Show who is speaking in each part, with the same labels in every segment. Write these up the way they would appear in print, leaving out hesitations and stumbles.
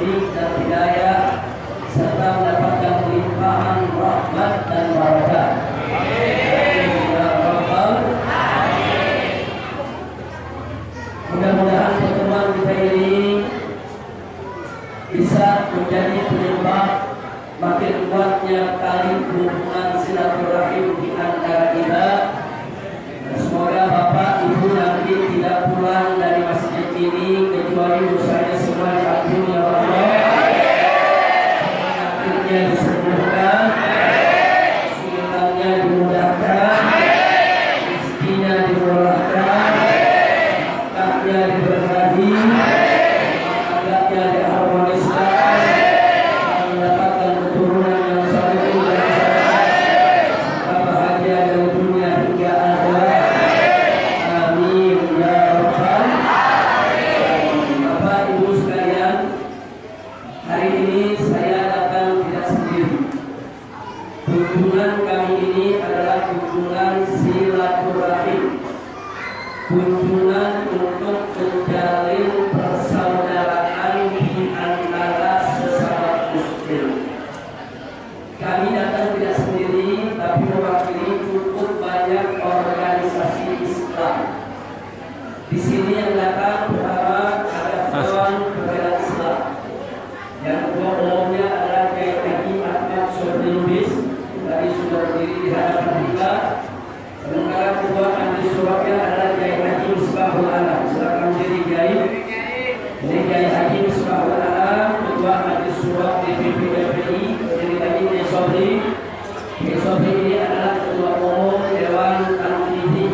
Speaker 1: taufik dan hidayah serta mendapatkan limpahan rahmat dan barakah. Mudah-mudahan pertemuan kita ini bisa menjadi penyebab makin kuatnya tali hubungan silaturahim di antara kita. Semoga Bapak Ibu nanti tidak pulang dari masjid ini kecuali usahanya semua diampuni ya Allah. Penyakitnya disembuhkan, kesulitannya dimudahkan, rezekinya dimurahkan, nafkahnya diberkahi, agaknya diharmoniskan, mendapatkan keturunan yang saleh dan saleh, bahagia dari dunia hingga akhirat. Amin ya rabbal alamin. Bapak Ibu sekalian, hari ini saya datang tidak sendiri. Kunjungan kami ini adalah kunjungan silaturahim, kunjungan untuk menjalin persaudaraan di antara sesama muslim. Kami datang tidak sendiri, tapi mewakili cukup banyak organisasi Islam. Di sini yang datang pertama ada Front Pembela Islam. Yang kedua umumnya adalah Kiai Haji Ahmad Sobri Lubis, tadi sudah berdiri di hadapan kita. Sementara kedua ahli suratnya adalah Kiai Haji Misbahul Alam. Silakan berdiri Kiai. Ini Kiai Haji Misbahul Alam, kedua ahli surat DPP FPI. Jadi tadi Kiai Sobri. Kiai Sobri ini adalah ketua umum Dewan Tanfizi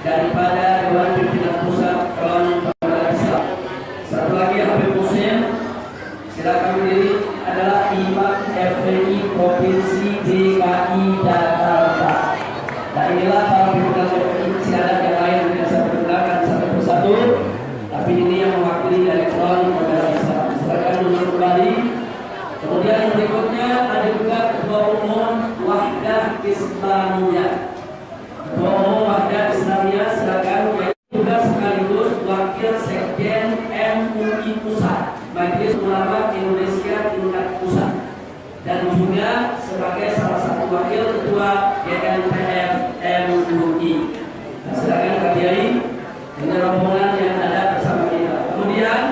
Speaker 1: daripada Dewan Pimpinan Pusat Front Pembela Islam. Satu lagi Habib Hussein. Silakan berdiri, adalah Imam FPI Provinsi DKI Jakarta. Nah inilah para pimpinan FPI. Masih ada yang lain yang bisa berkenalkan satu persatu, tapi ini yang mewakili dari Front Pembela Islam. Silakan duduk kembali. Kemudian yang berikutnya ada juga Ketua Umum Wahdah Islamiyah. Ketua Umum Wahdah Islamiyah silakan, juga sekaligus Wakil Sekjen MUI Pusat, Majelis Ulama Indonesia tingkat pusat, dan juga sebagai salah satu wakil ketua GNPF MUI. Nah, silakan Pak Kiai dengan rombongan yang ada bersama kita. Kemudian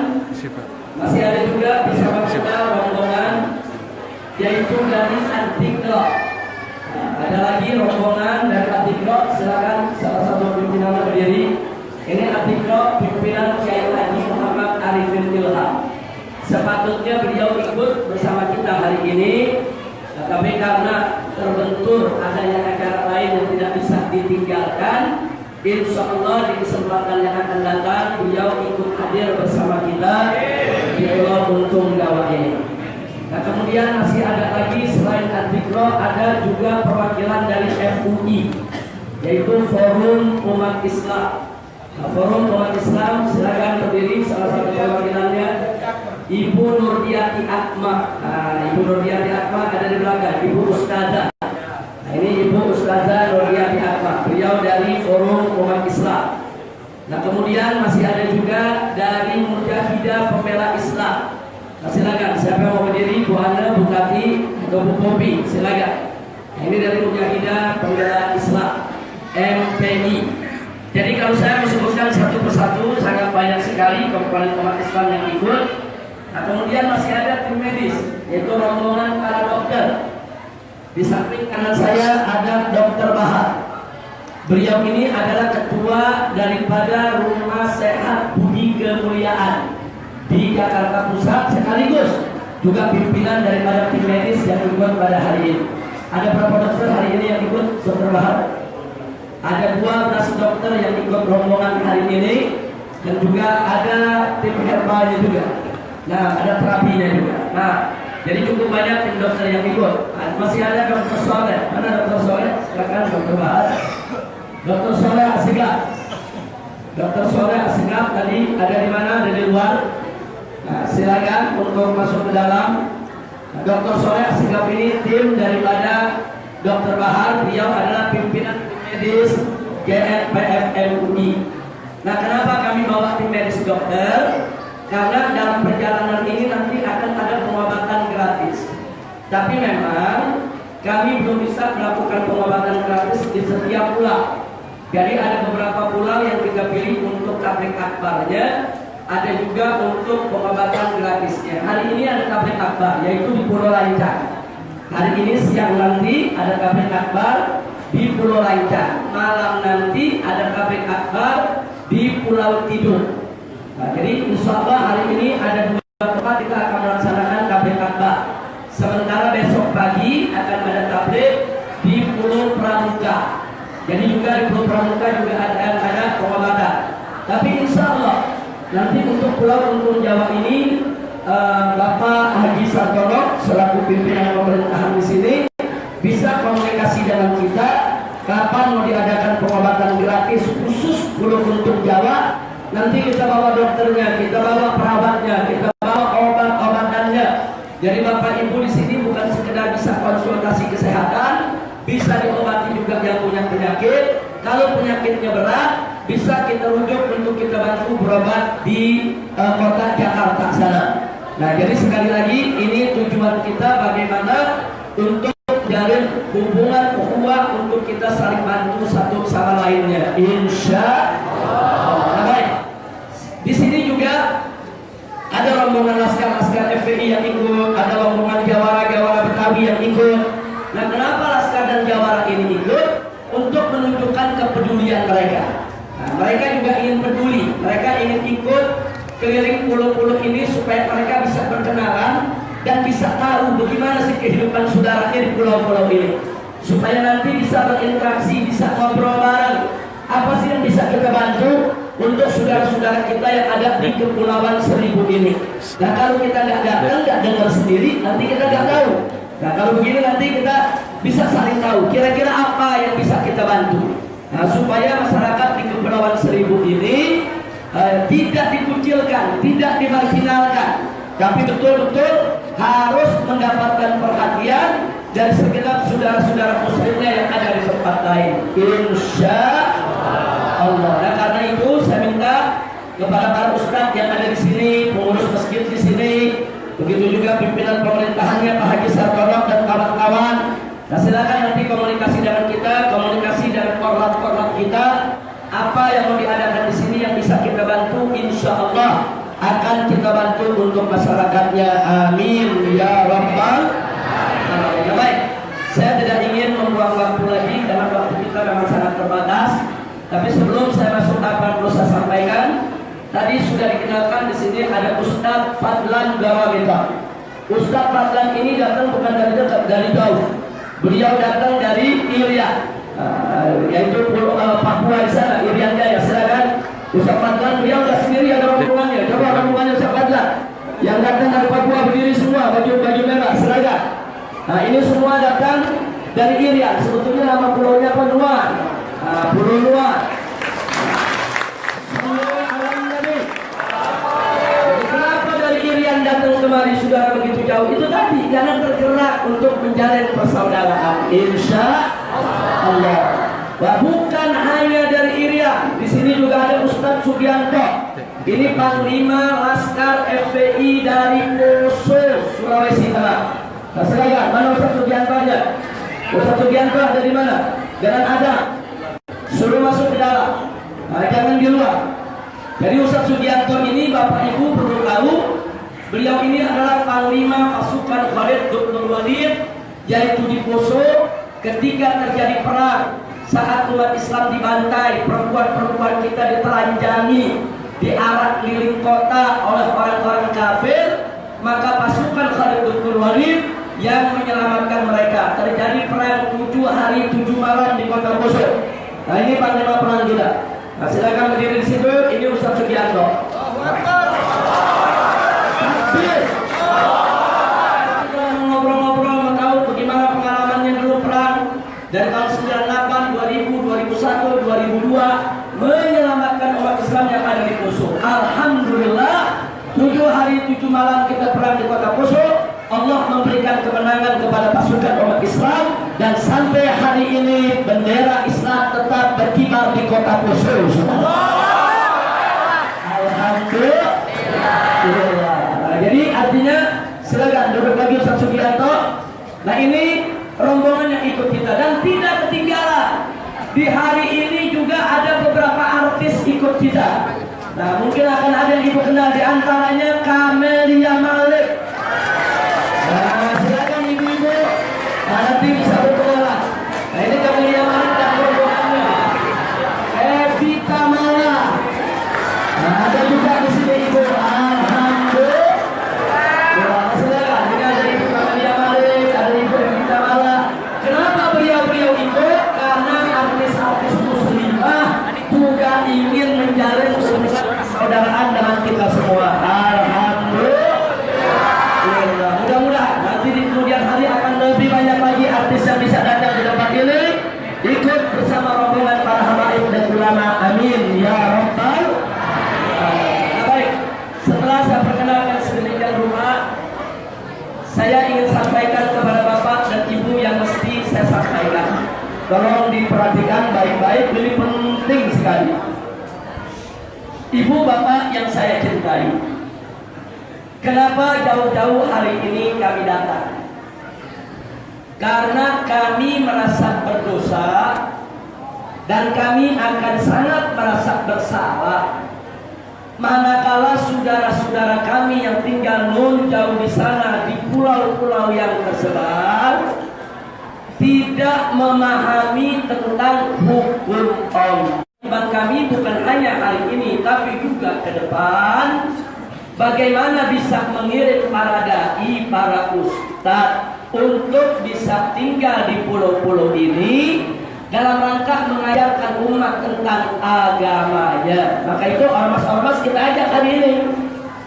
Speaker 1: masih ada juga bersama kita rombongan yaitu dari Antikro. Nah, ada lagi rombongan dari Antikro. Silakan salah satu pimpinan berdiri. Ini Antikro pimpinan Kiai Haji Muhammad Arifin Ilham. Sepatutnya beliau ikut bersama kita hari ini, tapi karena terbentur adanya acara lain yang tidak bisa ditinggalkan, insya Allah di kesempatan yang akan datang beliau ikut hadir bersama kita di Pulau Untung Dawa ini. Nah kemudian masih ada lagi selain Antikro, ada juga perwakilan dari FUI, yaitu Forum Umat Islam. Nah, Forum Umat Islam silakan berdiri, salah satu perwakilannya Ibu Nurdiati Akma. Nah, Ibu Nurdiati Akma ada di belakang, Ibu Ustazah. Nah, ini Ibu Ustazah Nurdiati Akma, beliau dari Forum Umat Islam. Nah, kemudian masih ada juga dari Mujahidah Pembela Islam. Nah, silakan, siapa yang mau berdiri? Bu Ana, Bu Tati, atau Bu Popi, silakan. Nah, ini dari Mujahidah Pembela Islam, MPI. Jadi kalau saya menyebutkan satu persatu, sangat banyak sekali komponen umat Islam yang ikut. Nah, kemudian masih ada tim medis, yaitu rombongan para dokter. Di samping kanan saya ada Dr. Bahar. Beliau ini adalah ketua daripada Rumah Sehat Budi Kemuliaan di Jakarta Pusat, sekaligus juga pimpinan daripada tim medis yang ikut pada hari ini. Ada berapa dokter hari ini yang ikut, Dr. Bahar? Ada 12 dokter yang ikut rombongan hari ini, dan juga ada tim herbalnya juga. Nah, ada terapinya juga. Nah, jadi cukup banyak tim dokter yang ikut. Nah, masih ada Dr. Soleh. Mana Dr. Soleh? Silakan Dr. Bahar. Dr. Soleh Asegaf. Dr. Soleh Asegaf tadi ada di mana? Ada di luar. Nah, silakan untuk masuk ke dalam. Nah, Dr. Soleh Asegaf ini tim daripada Dr. Bahar. Beliau adalah pimpinan medis GNPF MUI. Nah, kenapa kami bawa tim medis dokter? karena dalam perjalanan ini nanti akan ada pengobatan gratis. Tapi memang kami belum bisa melakukan pengobatan gratis di setiap pulau. Jadi ada beberapa pulau yang kita pilih untuk tablik akbarnya, ada juga untuk pengobatan gratisnya. Hari ini ada tablik akbar, yaitu di Pulau Lancang. Hari ini siang nanti ada tablik akbar di Pulau Lancang. Malam nanti ada tablik akbar di Pulau Tidung. Nah, jadi insya Allah hari ini ada 2 tempat kita akan melaksanakan tablik akbar. Sementara besok pagi akan ada tablik di Pulau Pramuka. Jadi juga di Pulau Pramuka juga ada pengobatan. Tapi insya Allah nanti untuk Pulau Jawa ini Bapak Haji Sartono selaku pimpinan pemerintahan di sini bisa komunikasi dengan kita kapan mau diadakan pengobatan gratis khusus Pulau Jawa. Nanti kita bawa dokternya, kita bawa perawatnya, kita bawa obat-obatannya. Jadi Bapak Ibu di sini bukan sekedar bisa konsultasi kesehatan, bisa diobati juga yang punya penyakit. Kalau penyakitnya berat, bisa kita rujuk untuk kita bantu berobat di kota Jakarta sana. Nah, jadi sekali lagi ini tujuan kita bagaimana untuk jalin hubungan ukhuwah untuk kita saling bantu satu sama lainnya. Insya Allah. Nah, baik. Di sini juga ada rombongan laskar-laskar FPI yang ikut, ada rombongan jawara-jawara Betawi yang ikut. Nah, kenapa laskar dan jawara ini ikut? Untuk menunjukkan kepedulian mereka. Nah, mereka juga ingin peduli, mereka ingin ikut keliling pulau-pulau ini supaya mereka bisa berkenalan dan bisa tahu bagaimana sih kehidupan saudaranya di pulau-pulau ini, supaya nanti bisa berinteraksi, bisa ngobrol bareng. Apa sih yang bisa kita bantu untuk saudara-saudara kita yang ada di Kepulauan Seribu ini? Nah, kalau kita nggak datang, nggak dengar sendiri, nanti kita nggak tahu. Nah, kalau begini nanti kita bisa saling tahu kira-kira apa yang bisa kita bantu. Nah, supaya masyarakat di Kepulauan Seribu ini tidak dikucilkan, tidak dimarginalkan, tapi betul-betul harus mendapatkan perhatian dari segenap saudara-saudara muslimnya yang ada di tempat lain. Insya Allah. Nah, karena itu saya minta kepada para ustadz yang ada di sini, pengurus masjid di sini, begitu juga pimpinan pemerintahannya Pak Haji Sartono dan kawan-kawan. Nah, silakan nanti komunikasi dengan kita, komunikasi dengan korlat-korlat kita. Apa yang mau diadakan di sini yang bisa kita bantu, insya Allah akan kita bantu untuk masyarakatnya. Amin ya rabbal alamin. Baik, saya tidak ingin membuang waktu lagi karena waktu kita memang sangat terbatas. Tapi sebelum saya masuk apa yang perlu saya sampaikan, tadi sudah dikenalkan di sini ada Ustadz Fadlan Gawamita. Ustadz Fadlan ini datang bukan dari dekat, dari jauh. Beliau datang dari Irian. Yaitu Papua di sana, Irian Jaya. Silakan Ustaz Fadlan, beliau sudah sendiri ada rombongannya. Coba rombongannya Ustaz Fadlan yang datang dari Papua berdiri semua, baju merah, silakan. Nah, ini semua datang dari Irian. Sebetulnya nama pulaunya apa? Nuan. Pulau Nuan. Kenapa dari Irian datang kemari sudah begitu jauh? Itu tadi karena tergerak untuk menjalin persaudaraan. Insya Allah. Wah, bukan hanya dari Irian. Di sini juga ada Ustadz Sugianto. Ini Panglima Laskar FPI dari Poso, Sulawesi Tengah. Nah, silakan. Mana Ustadz Sugianto aja? Ustadz Sugianto ada di mana? Jangan ada. Suruh masuk ke dalam. Nah, jangan di luar. Jadi Ustadz Sugianto ini Bapak Ibu perlu tahu, beliau ini adalah Panglima Pasukan Khalid Dr. Walid, yaitu di Poso. Ketika terjadi perang, saat umat Islam dibantai, perempuan-perempuan kita ditelanjangi, diarak keliling kota oleh orang-orang kafir, maka pasukan Khalid bin Walid yang menyelamatkan mereka. Terjadi perang 7 hari 7 malam di kota Poso. Nah, ini panglima perang kita. Nah, silakan berdiri di situ. Ini Ustaz Sugianto. Ngobrol-ngobrol mau tahu bagaimana pengalamannya dulu perang dari tahun 98, 2000, 2001, 2002 menyelamatkan umat Islam yang ada di Poso. Alhamdulillah 7 hari 7 malam kita perang di kota Poso. Allah memberikan kemenangan kepada pasukan umat Islam dan sampai hari ini bendera Islam tetap berkibar di kota Poso. Alhamdulillah. Silakan duduk lagi Ustaz Sugianto. Nah ini rombongan yang ikut kita dan tidak ketinggalan. Di hari ini juga ada beberapa artis ikut kita. Nah mungkin akan ada yang ibu kenal, di antaranya Camelia Malik. Nah silakan ibu-ibu, nanti bisa berkenalan. Nah ini Camelia Malik dan rombongannya. Evita Mala. Nah ada juga di sini ibu. Alhamdulillah. Nah silakan, ini ada ibu Camelia Malik, ada ibu Evita Mala. Kenapa beliau-beliau itu? Karena artis-artis muslimah juga ingin menjalin persaudaraan dengan kita semua. Alhamdulillah. Mudah-mudahan nanti di kemudian hari akan lebih banyak lagi artis yang bisa datang di tempat ini, ikut bersama rombongan para habaib dan ulama. Amin ya rabbal alamin. Nah, baik, setelah saya perkenalkan sedemikian rupa, saya ingin sampaikan kepada bapak dan ibu yang mesti saya sampaikan. Tolong diperhatikan baik-baik, ini penting sekali. Ibu bapak yang saya cintai, kenapa jauh-jauh hari ini kami datang? Karena kami merasa berdosa dan kami akan sangat merasa bersalah manakala saudara-saudara kami yang tinggal nun jauh di sana di pulau-pulau yang tersebar tidak memahami tentang hukum Allah. Kami bukan hanya hari ini tapi juga ke depan, bagaimana bisa mengirim para dai, para ustadz untuk bisa tinggal di pulau-pulau ini dalam rangka mengajarkan umat tentang agamanya. Maka itu ormas-ormas kita ajak hari ini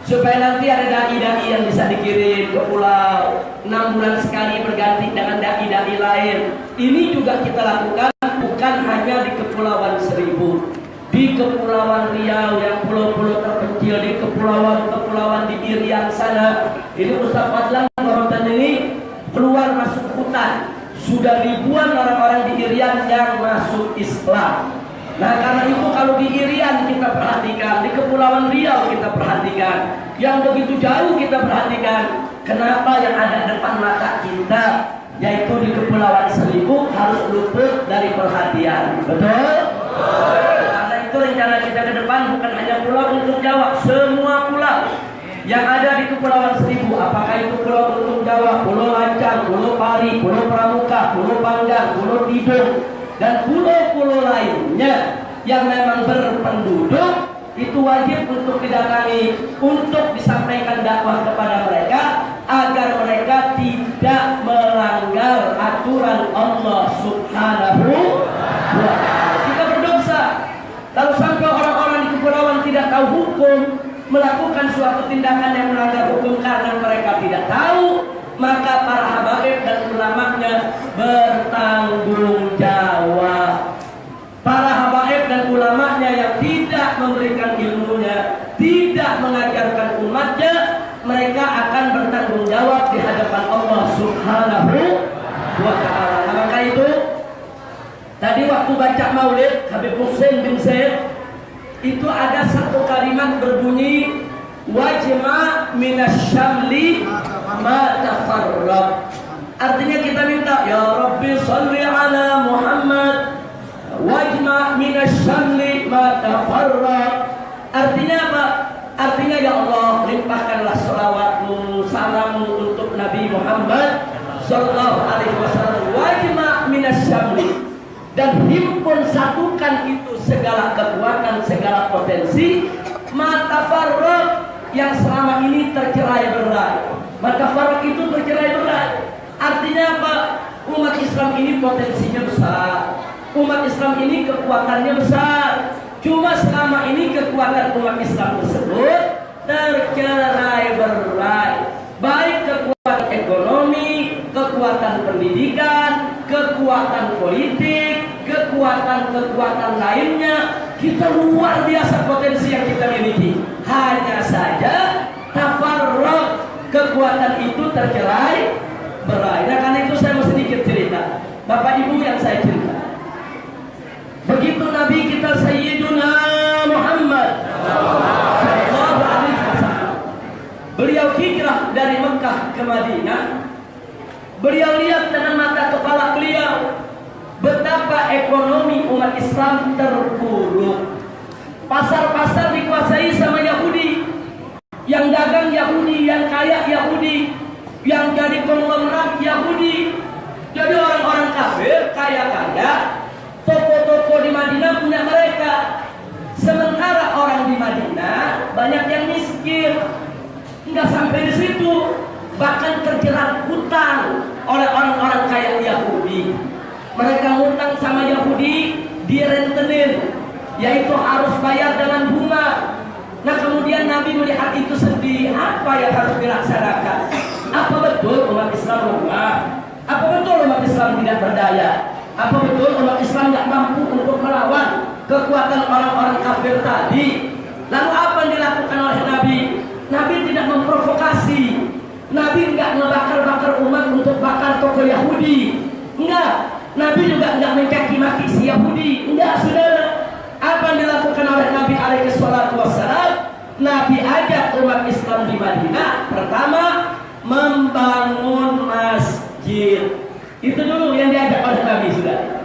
Speaker 1: supaya nanti ada dai-dai yang bisa dikirim ke pulau 6 bulan sekali berganti dengan dai-dai lain. Ini juga kita lakukan bukan hanya di Kepulauan Seribu, di Kepulauan Riau yang pulau-pulau terpencil, di kepulauan di Irian sana. Ini Ustaz Fadlan Korotan ini keluar masuk hutan, sudah ribuan orang-orang di Irian yang masuk Islam. Nah karena itu kalau di Irian kita perhatikan, di Kepulauan Riau kita perhatikan, yang begitu jauh kita perhatikan, kenapa yang ada depan mata kita yaitu di Kepulauan Seribu harus luput dari perhatian? Betul? Karena itu rencana kita ke depan bukan hanya pulau untuk Jawa, semua pulau yang ada di Kepulauan Seribu, apakah itu Pulau Untung Jawa, Pulau Lancang, Pulau Pari, Pulau Pramuka, Pulau Panggang, Pulau Tidung, dan pulau-pulau lainnya yang memang berpenduduk, itu wajib untuk didatangi, untuk disampaikan dakwah kepada mereka agar mereka tidak melanggar aturan Allah Subhanahu wa ta'ala. Kita berdosa kalau sampai orang-orang di kepulauan tidak tahu hukum, melakukan suatu tindakan yang melanggar hukum karena mereka tidak tahu, maka para habaib dan ulamanya bertanggung jawab. Para habaib dan ulamanya yang tidak memberikan ilmunya, tidak mengajarkan umatnya, mereka akan bertanggung jawab di hadapan Allah Subhanahu wa ta'ala. Nah, maka itu tadi waktu baca maulid Habib Hussein bin Zaid itu ada satu kalimat berbunyi wajma minasyamli ma tafarraq. Artinya kita minta ya Rabbi sholli ala Muhammad wajma minasyamli ma tafarraq. Artinya apa? Artinya ya Allah limpahkanlah sholawatmu, salammu untuk Nabi Muhammad sallallahu alaihi wasallam, wajma minasyamli, dan himpun satukan itu segala kekuatan, segala potensi matafarraq yang selama ini tercerai-berai. Matafarraq itu tercerai-berai. Artinya apa? Umat Islam ini potensinya besar, umat Islam ini kekuatannya besar. Cuma selama ini kekuatan umat Islam tersebut tercerai-berai, baik kekuatan ekonomi, kekuatan pendidikan, kekuatan politik, kekuatan lainnya. Kita luar biasa potensi yang kita miliki. Hanya saja tafarraq, kekuatan itu tercerai-berai. Nah karena itu saya mau sedikit cerita, Bapak Ibu yang saya cinta. Begitu Nabi kita Sayyiduna Muhammad sallallahu alaihi wasallam Beliau hijrah dari Mekah ke Madinah. Beliau lihat dengan mata kepala beliau betapa ekonomi umat Islam terpuruk. Pasar-pasar dikuasai sama Yahudi. Yang dagang Yahudi, yang kaya Yahudi, yang jadi konglomerat Yahudi. Jadi orang-orang kafir kaya-kaya, toko-toko di Madinah punya mereka. Sementara orang di Madinah banyak yang miskin. Enggak sampai di situ, bahkan terjerat hutang oleh orang-orang kaya Yahudi. Mereka ngutang sama Yahudi, direntenir, yaitu harus bayar dengan bunga. Nah kemudian Nabi melihat itu sendiri, apa yang harus dilaksanakan? Apa betul umat Islam lemah? Apa betul umat Islam tidak berdaya? Apa betul umat Islam tidak mampu untuk melawan kekuatan orang-orang kafir tadi? Lalu apa yang dilakukan oleh Nabi? Nabi tidak memprovokasi. Nabi enggak ngebakar-bakar umat untuk bakar toko Yahudi. Enggak. Nabi juga enggak mencaci maki si Yahudi. Enggak, saudara. Apa yang dilakukan oleh Nabi alaihi salatu wassalam? Nabi ajak umat Islam di Madinah. Pertama, membangun masjid. Itu dulu yang diajak oleh Nabi, saudara.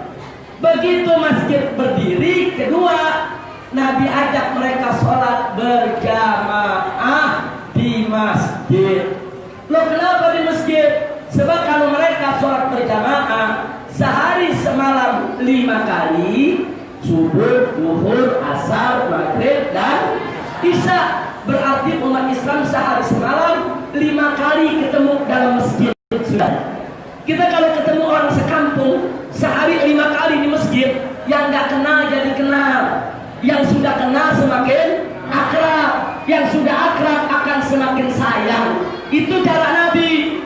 Speaker 1: Begitu masjid berdiri, kedua, Nabi ajak mereka sholat berjamaah di masjid. Loh kenapa di masjid? Sebab kalau mereka sholat berjamaah sehari semalam 5 kali, subuh, zuhur, asar, maghrib, dan isya. Berarti umat Islam sehari semalam 5 kali ketemu dalam masjid. Sudah. Kita kalau ketemu orang sekampung sehari 5 kali di masjid, yang nggak kenal jadi kenal, yang sudah kenal semakin akrab, yang sudah akrab akan semakin sayang. Itu cara Nabi.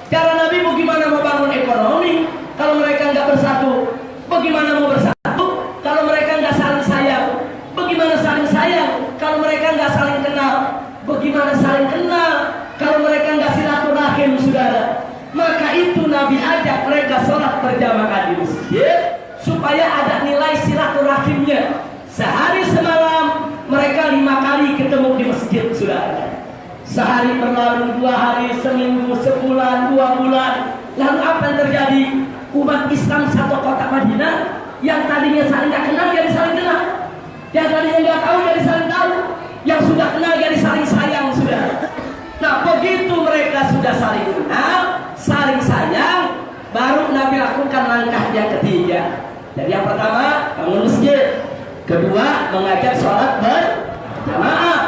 Speaker 1: Cara Nabi bagaimana mau bangun ekonomi kalau mereka nggak bersatu? Bagaimana mau bersatu kalau mereka nggak saling sayang? Bagaimana saling sayang kalau mereka nggak saling kenal? Bagaimana saling kenal kalau mereka nggak silaturahim, saudara? Maka itu Nabi ajak mereka sholat berjamaah di masjid supaya ada nilai silaturahimnya. Sehari semalam mereka 5 kali ketemu di masjid, saudara. Sehari berlalu, 2 hari, seminggu, sebulan, 2 bulan. Lalu apa yang terjadi? Umat Islam satu kota Madinah yang tadinya saling gak kenal jadi saling kenal, yang tadinya gak tahu jadi saling tahu, yang sudah kenal jadi saling sayang, saudara. Nah begitu mereka sudah saling kenal, saling sayang, baru Nabi lakukan langkah yang ketiga. Jadi yang pertama bangun masjid, kedua mengajak sholat berjamaah,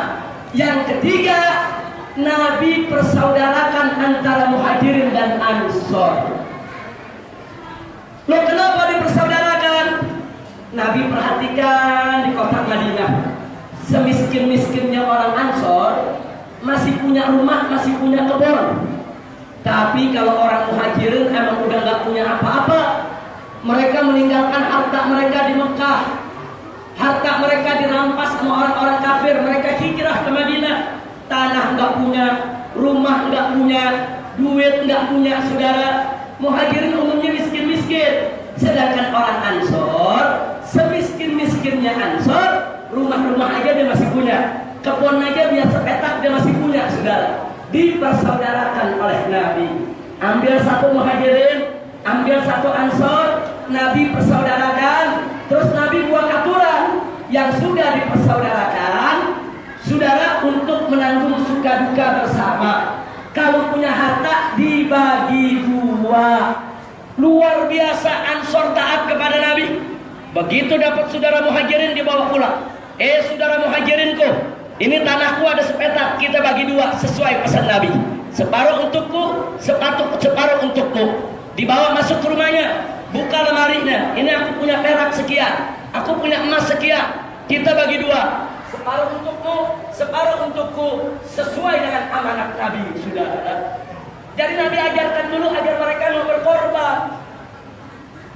Speaker 1: yang ketiga Nabi persaudarakan antara muhajirin dan ansor. Loh kenapa dipersaudarakan? Nabi perhatikan di kota Madinah, semiskin-miskinnya orang ansor masih punya rumah, masih punya kebun. Tapi kalau orang muhajirin emang udah gak punya apa-apa. Mereka meninggalkan harta mereka di Mekah, harta mereka dirampas sama orang-orang kafir. Mereka hijrah ke Madinah. Tanah nggak punya, rumah nggak punya, duit nggak punya, saudara. Muhajirin umumnya miskin-miskin, sedangkan orang ansor semiskin-miskinnya ansor, rumah-rumah aja dia masih punya, kebun aja biasa petak dia masih punya, saudara. Dipersaudarakan oleh Nabi. Ambil satu muhajirin, ambil satu ansor, Nabi persaudarakan. Terus Nabi buat aturan yang sudah dipersaudarakan, saudara, untuk menanggung suka duka bersama. Kalau punya harta dibagi 2. Luar biasa ansor taat kepada Nabi. Begitu dapat saudara muhajirin dibawa pulang. Saudara muhajirinku, ini tanahku ada sepetak, kita bagi 2 sesuai pesan Nabi. Separuh untukku, separuh untukku. Dibawa masuk ke rumahnya, buka lemarinya. Ini aku punya perak sekian, aku punya emas sekian. Kita bagi 2. Separuh untukmu, separuh untukku, sesuai dengan amanat Nabi, saudara. Jadi Nabi ajarkan dulu agar mereka mau berkorban,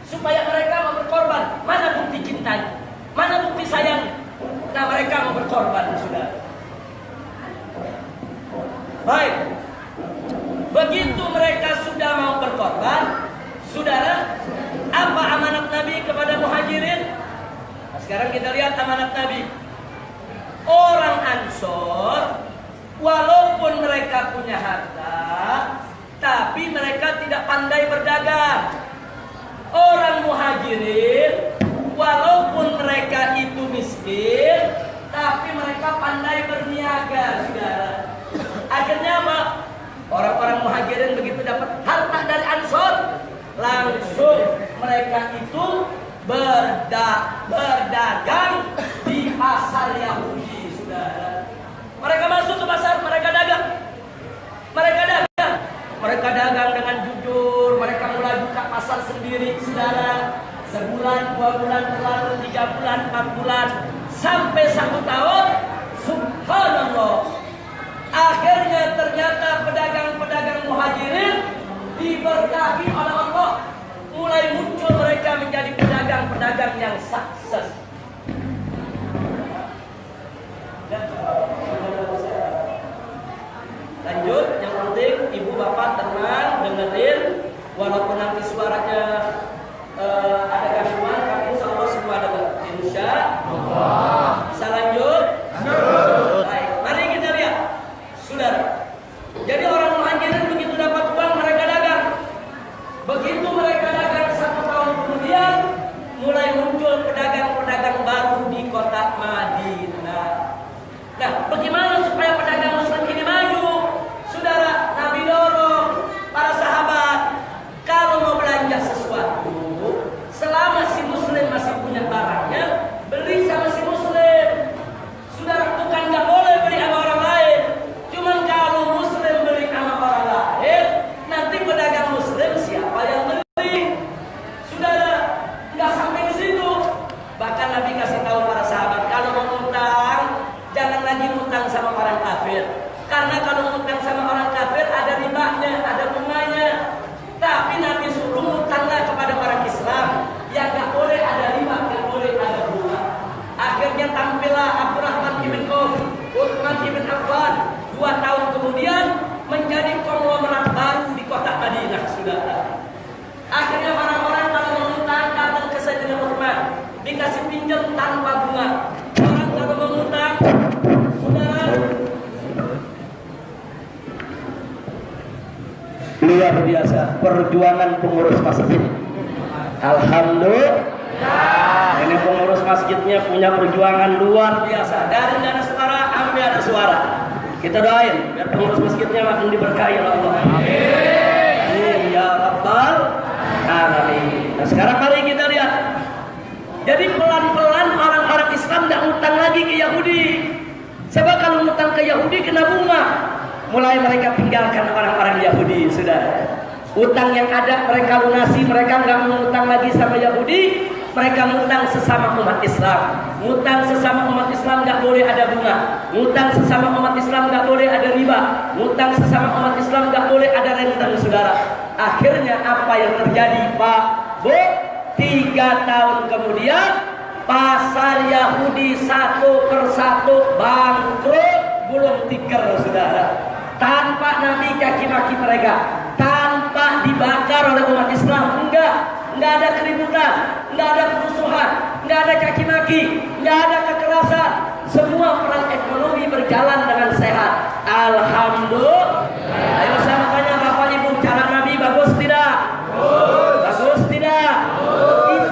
Speaker 1: supaya mereka mau berkorban. Mana bukti cintanya? Mana bukti sayang? Nah mereka mau berkorban, saudara. Baik, begitu mereka sudah mau berkorban, saudara, apa amanat Nabi kepada muhajirin? Nah, sekarang kita lihat amanat Nabi. Orang ansor walaupun mereka punya harta, tapi mereka tidak pandai berdagang. Orang muhajirin, walaupun mereka itu miskin, tapi mereka pandai berniaga, saudara. Akhirnya apa? Orang-orang muhajirin begitu dapat harta dari Ansor, langsung mereka itu berdagang di pasar Yahudi, saudara. Mereka masuk ke pasar, mereka dagang. Mereka dagang dengan jujur. Mereka mulai buka pasar sendiri, saudara. Sebulan, 2 bulan berlalu, 3 bulan, 4 bulan, sampai 1 tahun. Subhanallah. Akhirnya ternyata pedagang-pedagang muhajirin diberkahi oleh Allah. Mulai muncul mereka menjadi pedagang-pedagang yang sukses. Lanjut, yang penting ibu bapak tenang, dengerin. Walaupun nanti suaranya ada gangguan, tapi insya Allah semua ada. Insya Allah. Bisa lanjut? Baik, mari kita lihat, saudara. Jadi orang muhajirin begitu dapat uang mereka dagang. Begitu mereka dagang 1 tahun kemudian, mulai muncul pedagang-pedagang baru di kota Madinah. Nah, bagaimana supaya pedagang Muslim ini maju? Saudara, Nabi dorong para sahabat, kalau mau belanja sesuatu, selama si Muslim masih punya barangnya, beli sama si Muslim. Saudara, bukan nggak boleh beli sama orang lain. Cuman kalau Muslim beli sama orang lain, nanti pedagang Muslim siapa yang beli? Saudara, nggak sampai ke situ. Bahkan Nabi kasih tahu para sahabat, kalau mau ngutang, jangan lagi ngutang sama orang kafir. Karena kalau ngutang sama orang kafir ada ribanya, ada bunganya. Tapi Nabi suruh ngutanglah kepada orang Islam, yang nggak boleh ada riba, nggak boleh ada bunga. Akhirnya tampillah Abdurrahman bin Auf, Utsman bin Affan, 2 tahun kemudian menjadi konglomerat baru di kota Madinah, saudara. Akhirnya orang-orang kalau mengutang datang ke Sayyidina Utsman, dikasih pinjam tanpa bunga. Orang kalau mengutang, saudara, luar biasa perjuangan pengurus masjid. Alhamdulillah, ini pengurus masjidnya punya perjuangan luar biasa. Dari nggak ada suara sampai ada suara. Kita doain biar pengurus masjidnya makin diberkahi oleh Allah. Amin ya rabbal alamin. Nah, sekarang mari kita lihat. Jadi pelan-pelan orang-orang Islam tidak ngutang lagi ke Yahudi. Sebab kalau ngutang ke Yahudi kena bunga. Mulai mereka tinggalkan orang-orang Yahudi, sudah. Utang yang ada mereka lunasi, mereka nggak mengutang lagi sama Yahudi, mereka ngutang sesama umat Islam. Ngutang sesama umat Islam nggak boleh ada bunga. Ngutang sesama umat Islam nggak boleh ada riba. Ngutang sesama umat Islam nggak boleh ada rentang, saudara. Akhirnya apa yang terjadi, Pak Bu? 3 tahun kemudian pasar Yahudi 1 persatu bangkrut, gulung tikar, saudara. Tanpa Nabi caci maki mereka, tanpa dibakar oleh umat Islam, enggak ada keributan, enggak ada kerusuhan, enggak ada caci maki, enggak ada kekerasan. Semua peran ekonomi berjalan dengan sehat. Alhamdulillah. Ayo saya tanya Bapak Ibu, cara Nabi bagus tidak? Bagus tidak?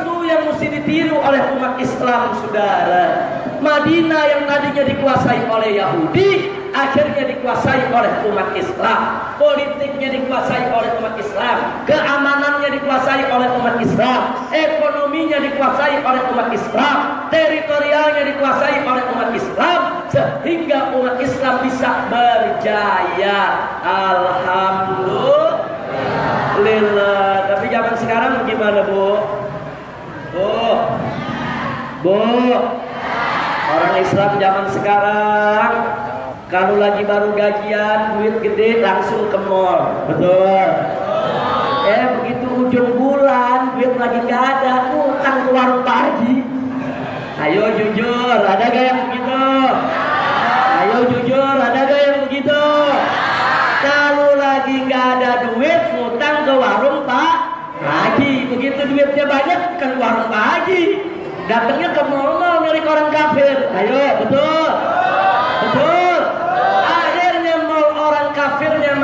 Speaker 1: Itu yang mesti ditiru oleh umat Islam, saudara. Madinah yang tadinya dikuasai oleh Yahudi, akhirnya dikuasai oleh umat Islam. Politiknya dikuasai oleh umat Islam, keamanannya dikuasai oleh umat Islam, ekonominya dikuasai oleh umat Islam, teritorialnya dikuasai oleh umat Islam, sehingga umat Islam bisa berjaya. Alhamdulillah. Tapi zaman sekarang gimana, Bu? Orang Islam zaman sekarang kalau lagi baru gajian, duit gede langsung ke mall, betul? Begitu ujung bulan, duit lagi gak ada, utang ke warung Pak Haji. Ayo jujur, ada gak yang begitu? Ayo jujur, ada gak yang begitu? Kalau lagi gak ada duit, utang ke warung Pak Haji. Begitu duitnya banyak, bukan ke warung Pak Haji, datangnya ke mall-mall milik orang kafir. Ayo, betul? Betul.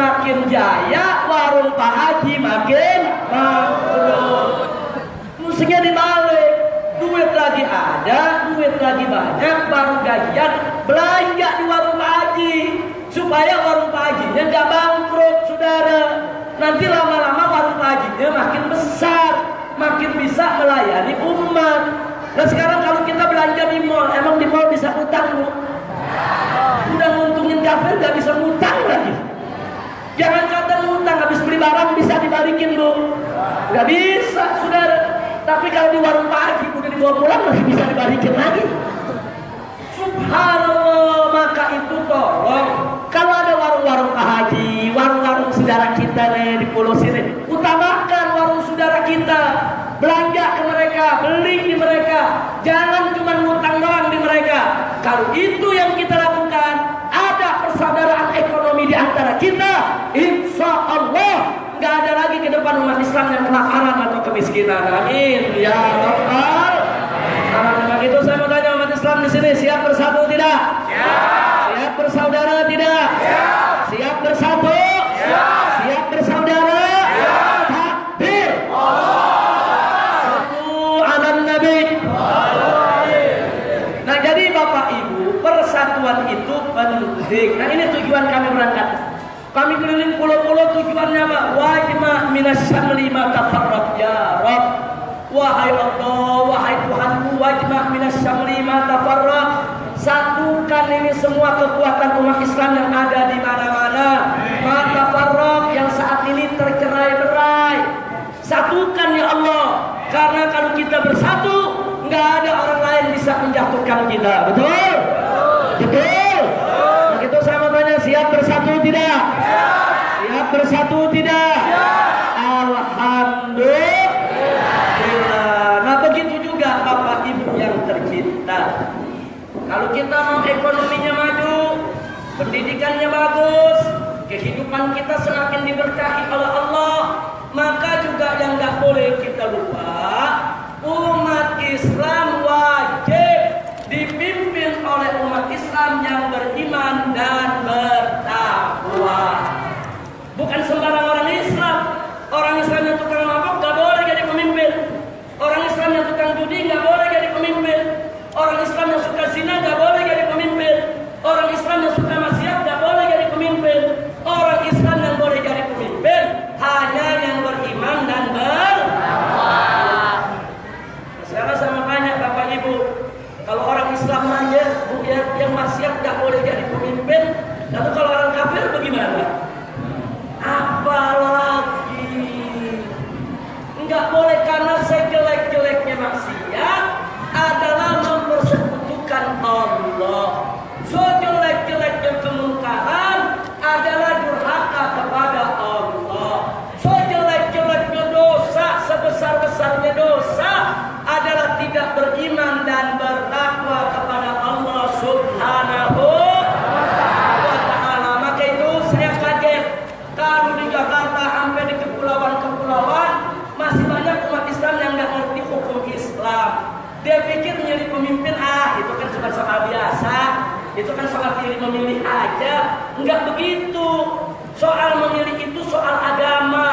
Speaker 1: makin jaya, warung Pak Haji makin bangkrut. Mestinya dibalik, duit lagi ada, duit lagi banyak, baru gajian belanja di warung Pak Haji supaya warung Pak Hajinya nggak bangkrut, saudara. Nanti lama-lama warung Pak Hajinya makin besar, makin bisa melayani umat. Nah sekarang kalau kita belanja di mall, emang di mall bisa utang, Bu? Udah nguntungin kafir gak bisa ngutang lagi. Jangan kata ngutang, habis beli barang bisa dibalikin, Bu. Gak bisa, saudara. Tapi kalau di warung Pak Haji udah dibawa pulang masih bisa dibalikin lagi. Subhanallah. Maka itu tolong, kalau ada warung-warung Pak Haji, warung-warung saudara kita nih di pulau sini, utamakan warung saudara kita. Belanja ke mereka, beli di mereka, jangan cuma ngutang doang di mereka. Kalau itu yang kita lakukan, ada persaudaraan ekonomi di antara kita, insya Allah nggak ada lagi ke depan umat Islam yang kelaparan atau kemiskinan. Amin ya Rabbal. Karena begitu saya mau tanya umat Islam di sini, siap bersatu tidak? Siap. Siap bersaudara tidak? Siap. Siap bersatu? Siap. Siap bersaudara? Siap. Takbir. Nah jadi Bapak Ibu, persatuan itu penting. Nah ini tujuan kami berangkat. Kami keliling pulau-pulau, tujuannya apa? Wajma minasyamli ma tafarraq ya Rabb. Wahai Allah, wahai Tuhanku, wajma minasyamli ma tafarraq. Satukan ini semua kekuatan umat Islam yang ada di mana-mana. Ma tafarraq yang saat ini tercerai-berai. Satukan ya Allah. Karena kalau kita bersatu, nggak ada orang lain bisa menjatuhkan kita. Betul? Betul? Begitu saya mau tanya, siap bersatu tidak? Siap bersatu tidak? Alhamdulillah. Nah begitu juga Bapak Ibu yang tercinta. Kalau kita mau ekonominya maju, pendidikannya bagus, kehidupan kita semakin diberkahi oleh Allah, maka juga yang nggak boleh kita lupa, umat Islam wajib dipimpin oleh umat Islam yang beriman dan bertakwa. Bukan sembarang orang Islam. Orang Islam yang tukang mabuk nggak boleh jadi pemimpin. Orang Islam yang tukang judi nggak boleh jadi pemimpin. Orang Islam yang suka zina nggak boleh jadi pemimpin. Orang Islam yang suka maksiat nggak boleh jadi pemimpin. Orang Islam yang boleh jadi pemimpin hanya yang beriman dan bertakwa. Sekarang sama banyak Bapak Ibu, kalau orang Islam aja, yang maksiat nggak boleh jadi pemimpin. Lalu kalau orang kafir bagaimana? Apalagi nggak boleh, karena sejelek-jeleknya maksiat adalah mempersekutukan Allah. Sejelek-jeleknya kemungkaran adalah durhaka kepada Allah. Sejelek-jeleknya dosa, sebesar-besarnya dosa adalah tidak beriman dan bertakwa kepada Allah Subhanahu wa ta'ala. Maka itu saya kaget kalau di Jakarta sampai di kepulauan-kepulauan masih banyak umat Islam yang nggak ngerti hukum Islam. Dia pikir menjadi pemimpin, itu kan cuma soal biasa, itu kan soal pilih memilih aja. Enggak begitu. Soal memilih itu soal agama,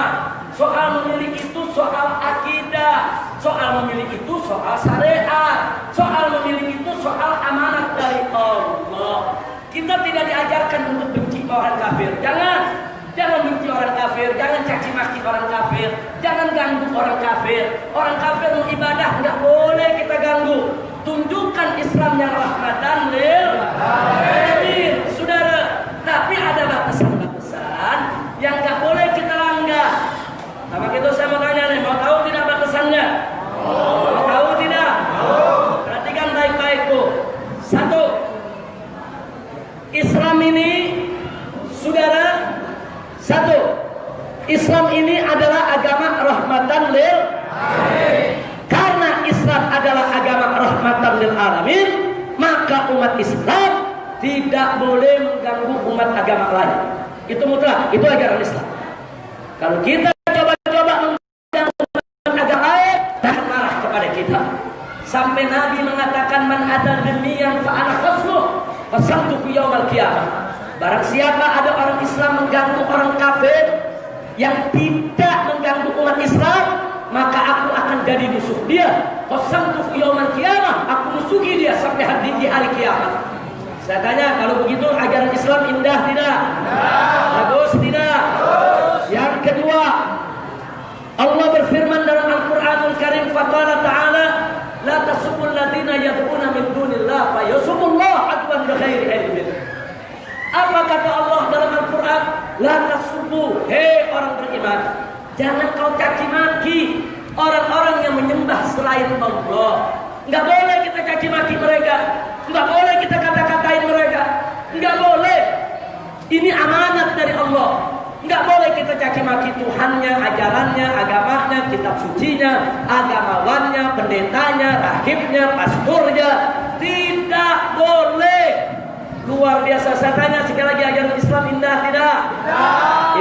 Speaker 1: soal memilih itu soal akidah, soal memilih itu soal syariat, soal memilih itu soal amanat dari Allah. Kita tidak diajarkan untuk benci orang kafir. Jangan benci orang kafir, jangan caci maki orang kafir, jangan ganggu orang kafir. Orang kafir mau ibadah nggak boleh kita ganggu. Tunjukkan Islam yang rahmatan lil alamin, saudara. Tapi ada batasan-batasan yang nggak boleh kita langgar. Nah, begitu saya mau tanya nih, mau tahu tidak batasannya? Mau tahu tidak? Perhatikan baik-baik, Bu. Satu, Islam ini, saudara, satu, Islam ini adalah agama rahmatan lil alamin. Karena Islam adalah agama rahmatan lil alamin, maka umat Islam tidak boleh mengganggu umat agama lain. Itu mutlak, itu ajaran Islam. Kalau kita coba-coba mengganggu umat agama lain, jangan marah kepada kita. Sampai Nabi mengatakan, man ada demiyan fa ana khasmuh fasaltuhu yaumal qiyamah. Barang siapa ada orang Islam mengganggu orang kafir yang tidak mengganggu umat Islam, maka aku akan jadi musuh dia. Qasamtu yaumil qiyamah, aku musuhi dia sampai di hari kiamat. Saya tanya, kalau begitu ajaran Islam indah tidak? Bagus tidak? Yang kedua, Allah berfirman dalam Al-Qur'anul Karim, faqala ta'ala la tasubul ladzina yad'una min dunillah fa yasubullah adwan bighairi ilmin. Apa kata Allah dalam Al-Quran? La tasubu, hei orang beriman, jangan kau caci maki orang-orang yang menyembah selain Allah. Enggak boleh kita caci maki mereka, enggak boleh kita kata-katain mereka, enggak boleh. Ini amanat dari Allah. Enggak boleh kita caci maki Tuhannya, ajarannya, agamanya, kitab sucinya, agamawannya, pendetanya, rahibnya, pastornya. Tidak boleh. Luar biasa. Saya tanya sekali lagi, ajaran Islam indah tidak?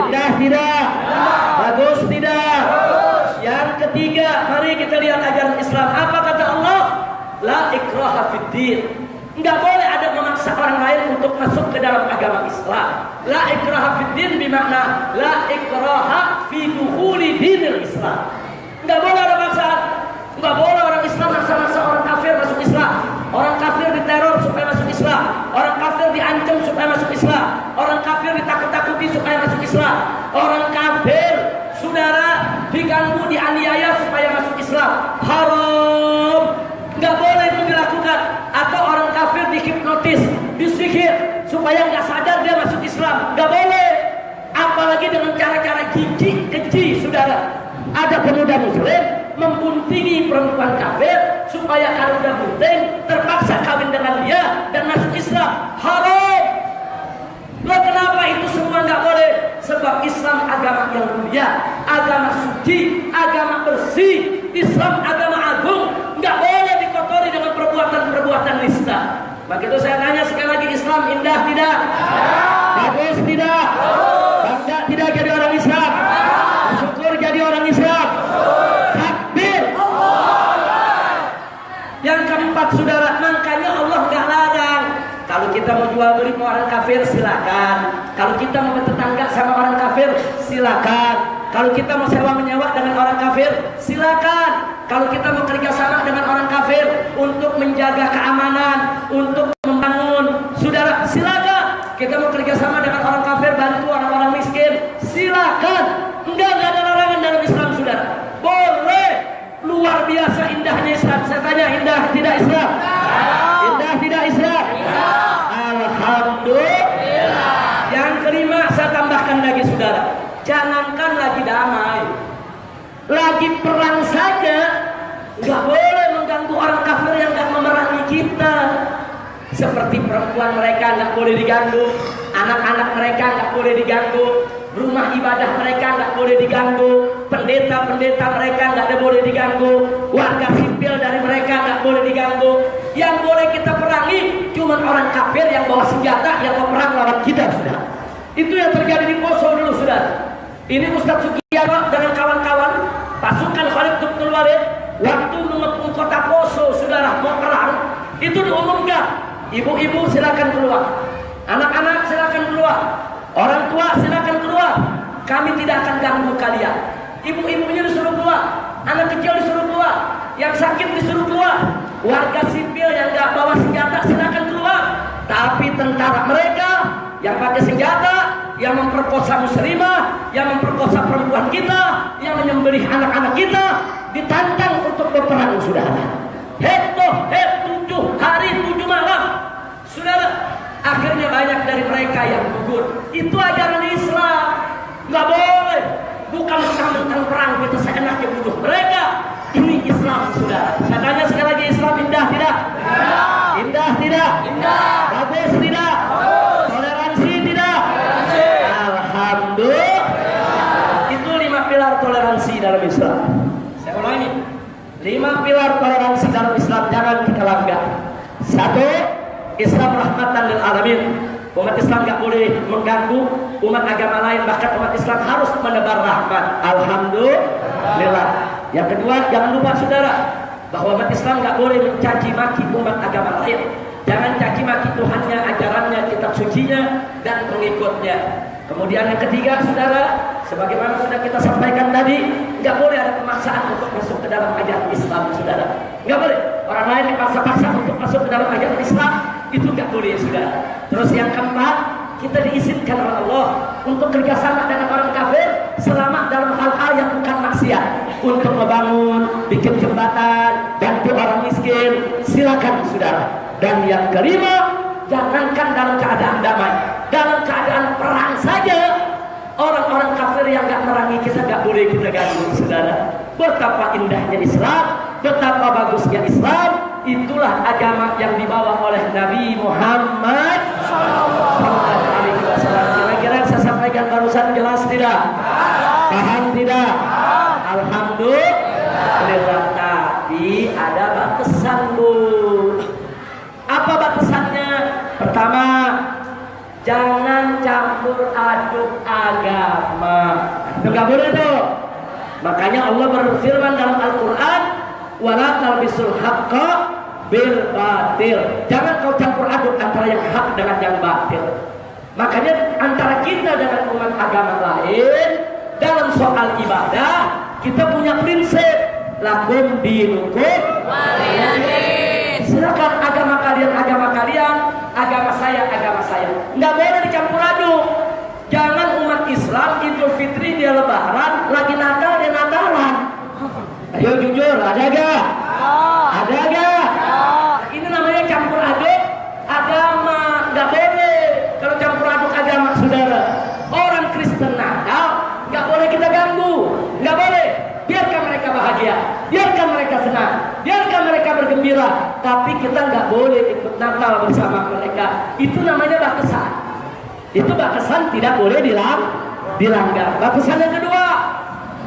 Speaker 1: Indah tidak? Bagus tidak? Yang ketiga, mari kita lihat ajaran Islam. Apa kata Allah? La ikraha fid din. Enggak boleh ada memaksa orang lain untuk masuk ke dalam agama Islam. La ikraha fid din bermakna la ikraha fi dukhuli dinil Islam. Enggak boleh ada paksaan. Enggak boleh orang Islam maksa-maksa orang kafir masuk Islam. Orang kafir diteror supaya masuk Islam. Orang kafir diancam supaya masuk Islam. Orang kafir ditakut-takuti supaya masuk Islam. Orang kafir, saudara, diganggu, dianiaya supaya masuk Islam. Haram. Nggak boleh itu dilakukan. Atau orang kafir dihipnotis, disihir supaya nggak sadar dia masuk Islam. Nggak boleh. Apalagi dengan cara-cara jijik, keji, saudara. Ada pemuda muslim membuntingi perempuan kafir supaya kalau udah bunting terpaksa kawin dengan dia dan masuk Islam. Haram. Loh, kenapa itu semua nggak boleh? Sebab Islam agama yang mulia, agama suci, agama bersih. Islam agama agung, nggak boleh dikotori dengan perbuatan-perbuatan nista. Maka itu saya tanya sekali lagi, Islam indah tidak? Bagus tidak? Bangga tidak jadi orang Islam? Syukur jadi orang Islam? Takbir. Yang keempat, saudara, makanya Allah nggak larang. Kalau kita mau jual beli sama orang kafir, silakan. Kalau kita mau bertetangga sama orang kafir, silakan. Kalau kita mau sewa menyewa dengan orang kafir, silakan. Kalau kita mau kerjasama dengan orang kafir untuk menjaga keamanan, untuk membangun, saudara, silakan. Kita mau kerjasama dengan orang kafir, bantu orang-orang miskin, silakan. Enggak ada larangan dalam Islam, saudara. Boleh. Luar biasa indahnya Islam. Saya tanya, indah tidak Islam? Indah tidak Islam? Alhamdulillah. Yang kelima, saya tambahkan lagi, saudara. Jangankan lagi damai, lagi perang saja nggak boleh mengganggu orang kafir yang nggak memerangi kita. Seperti perempuan mereka nggak boleh diganggu, anak-anak mereka nggak boleh diganggu, rumah ibadah mereka nggak boleh diganggu, pendeta-pendeta mereka nggak boleh diganggu, warga sipil dari mereka nggak boleh diganggu. Yang boleh kita perangi cuma orang kafir yang bawa senjata yang mau perang lawan kita, sudah. Itu yang terjadi di Poso dulu, sudah. Ini Ustaz Sugiarto dengan kawan-kawan pasukan Khalid bin Walid waktu mengepung kota Poso, saudara, mau perang, itu diumumkan, ibu-ibu silakan keluar, anak-anak silakan keluar, orang tua silakan keluar, kami tidak akan ganggu kalian. Ibu-ibunya disuruh keluar, anak kecil disuruh keluar, yang sakit disuruh keluar, warga sipil yang nggak bawa senjata silakan keluar. Tapi tentara mereka yang pakai senjata, yang memperkosa muslimah, yang memperkosa perempuan kita, yang menyembelih anak-anak kita, ditantang untuk berperang, saudara. Head 7 hari 7 malam, saudara. Akhirnya banyak dari mereka yang gugur. Itu ajaran Islam. Nggak boleh. Bukan mentang-mentang perang kita seenaknya bunuh mereka. Ini Islam, saudara. Saya tanya sekali lagi, Islam indah tidak? Indah tidak? Indah. Bagus tidak? Toleransi tidak? Alhamdulillah. Itu 5 pilar toleransi dalam Islam. Saya ulangi, 5 pilar toleransi dalam Islam, jangan kita langgar. 1, Islam rahmatan lil alamin. Umat Islam gak boleh mengganggu umat agama lain, bahkan umat Islam harus menebar rahmat. Alhamdulillah. Yang kedua, jangan lupa, saudara, bahwa umat Islam gak boleh mencaci maki umat agama lain. Jangan caci maki Tuhannya, ajarannya, kitab bulan sucinya dan pengikutnya. Kemudian yang ketiga, saudara, sebagaimana sudah kita sampaikan tadi, nggak boleh ada pemaksaan untuk masuk ke dalam ajaran Islam, saudara. Nggak boleh. Orang lain dipaksa-paksa untuk masuk ke dalam ajaran Islam, itu nggak boleh, saudara. Terus yang keempat, kita diizinkan oleh Allah untuk kerjasama dengan orang kafir selama dalam hal-hal yang bukan maksiat, untuk membangun, bikin jembatan, bantu orang miskin, silakan, saudara. Dan yang kelima, jangankan dalam keadaan damai, dalam keadaan perang saja, orang-orang kafir yang gak merangi kita gak boleh kita ganggu, saudara. Betapa indahnya Islam, betapa bagusnya Islam. Itulah agama yang dibawa oleh Nabi Muhammad sallallahu alaihi wasallam. Kira-kira yang saya sampaikan barusan jelas tidak? Paham tidak? Alhamdulillah. Tapi ada batasan, Bu. Apa batasannya? Pertama, jangan campur aduk agama. Itu nggak boleh tuh. Makanya Allah berfirman dalam Al-Quran, wala talbisul haqqa bil batil. Jangan kau campur aduk antara yang hak dengan yang batil. Makanya antara kita dengan umat agama lain dalam soal ibadah, kita punya prinsip lakum dinukum waliyadin. Silakan agama kalian, agama saya. Nggak boleh dicampur aduk. Jangan umat Islam Idul Fitri dia Lebaran, lagi Natal dia Natalan. Ayo jujur, ada gak? Ada gak? Ini namanya campur aduk agama. Nggak boleh kalau campur aduk agama, saudara. Orang Kristen Natal nggak boleh kita ganggu, nggak boleh. Biarkan mereka bahagia, biarkan mereka senang, biarkan mereka bergembira. Tapi kita nggak boleh ikut Natal bersama mereka. Itu namanya batasan. Itu batasan tidak boleh dilanggar. Batasan yang kedua,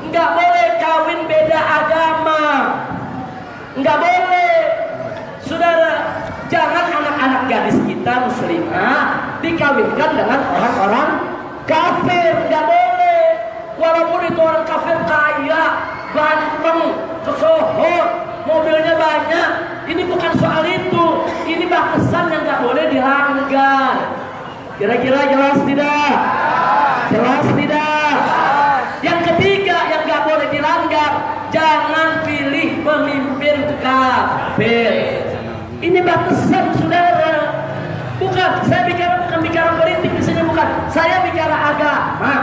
Speaker 1: nggak boleh kawin beda agama. Nggak boleh, saudara. Jangan anak-anak gadis kita muslimah dikawinkan dengan orang-orang kafir. Nggak boleh. Walaupun itu orang kafir kaya, ganteng, kesohor, mobilnya banyak. Ini bukan soal itu. Ini batasan yang nggak boleh dilanggar. Kira-kira jelas tidak? Jelas tidak? Yang ketiga yang nggak boleh dilanggar, jangan pilih pemimpin kafir. Ini batasan, saudara. Bukan, saya bukan bicara politik di sini, bukan. Saya bicara agama.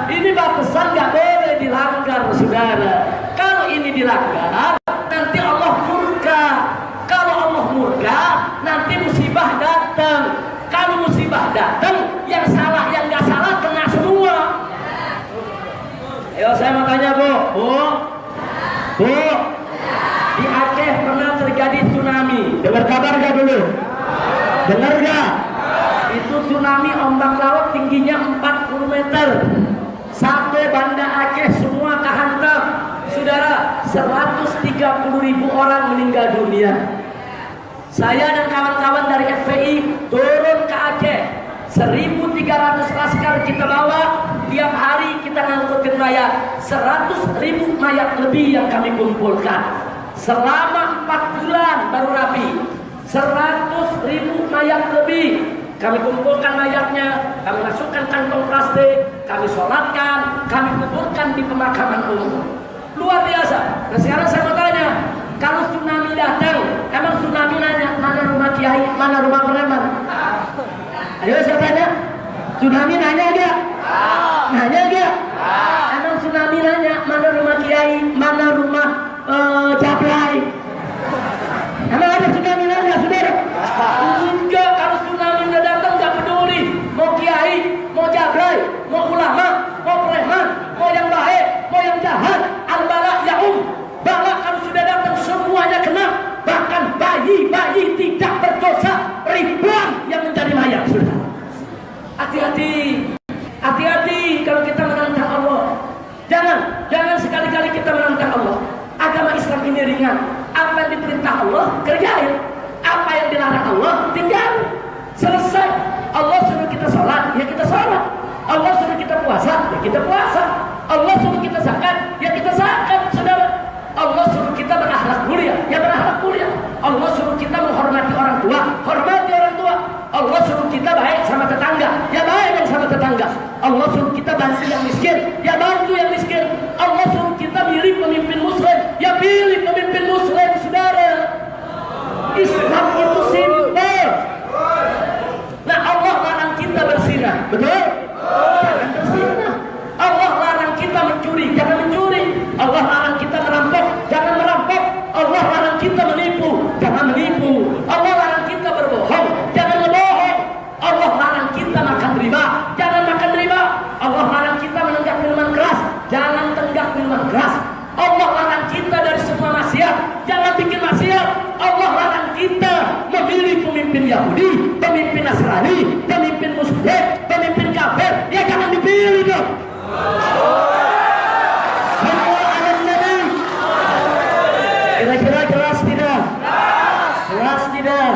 Speaker 1: Ini batasan nggak boleh dilanggar, saudara. Kalau ini dilanggar, nanti Allah murka. Kalau Allah murka, nanti musibah datang. Kalau musibah datang, yang salah yang nggak salah kena semua. Ayo saya mau tanya, Bu. Di Aceh pernah terjadi tsunami. Dengar kabar nggak dulu? Dengar nggak? Itu tsunami ombak laut tingginya 40 meter. Sampai Banda Aceh semua kehantam. Saudara, 130.000 orang meninggal dunia. Saya dan kawan-kawan dari FPI turun ke Aceh. 1.300 laskar kita bawa. Tiap hari kita ngangkutin mayat. 100.000 mayat lebih yang kami kumpulkan. Selama 4 bulan baru rapi. 100.000 mayat lebih. Kami kumpulkan mayatnya, kami masukkan kantong plastik, kami sholatkan, kami kuburkan di pemakaman umum. Luar biasa. Nah sekarang saya mau tanya, kalau tsunami datang, emang tsunami nanya mana rumah kiai, mana rumah preman? Ayo saya tanya, tsunami nanya gak? Nanya gak? Emang tsunami nanya mana rumah kiai, mana rumah jablay? Emang ada tsunami nanya, saudara? Enggak, kalau tsunami udah datang nggak peduli. Mau kiai, mau jablay, mau ulama, mau preman, mau yang baik, mau yang jahat. Al-bala ya'um. Bala kalau sudah datang semuanya kena. Bahkan bayi-bayi tidak berdosa ribuan yang menjadi mayat, saudara. Hati-hati. Hati-hati kalau kita menantang Allah. Jangan sekali-kali kita menantang Allah. Agama Islam ini ringan. Apa yang diperintah Allah, kerjain. Apa yang dilarang Allah, tinggal. Selesai. Allah suruh kita sholat, ya kita sholat. Allah suruh kita puasa, ya kita puasa. Allah suruh kita zakat, ya kita zakat, saudara. Allah suruh kita berakhlak mulia, ya berakhlak mulia. Allah suruh kita menghormati orang tua, hormati orang Allah suruh kita bantu yang miskin, ya bantu yang miskin. Allah suruh kita milih pemimpin muslim, ya pilih pemimpin muslim, saudara. Islam itu simpel. Nah, Allah larang kita berzina, betul? Jangan berzina. Allah larang kita mencuri, jangan mencuri. Allah larang kita merampok, jangan merampok. Allah larang kita menipu, jangan menipu. Allah larang kita berbohong, jangan berbohong. Allah larang kita makan riba, jangan makan riba. Allah larang kita menenggak minuman keras, jangan tenggak minuman keras. Allah larang kita dari semua maksiat, jangan bikin maksiat. Allah larang kita memilih pemimpin Yahudi, pemimpin Nasrani, pemimpin Muslim, pemimpin kafir. Ya jangan dipilih dong. Semua anak Nabi. Kira-kira jelas tidak? Jelas tidak?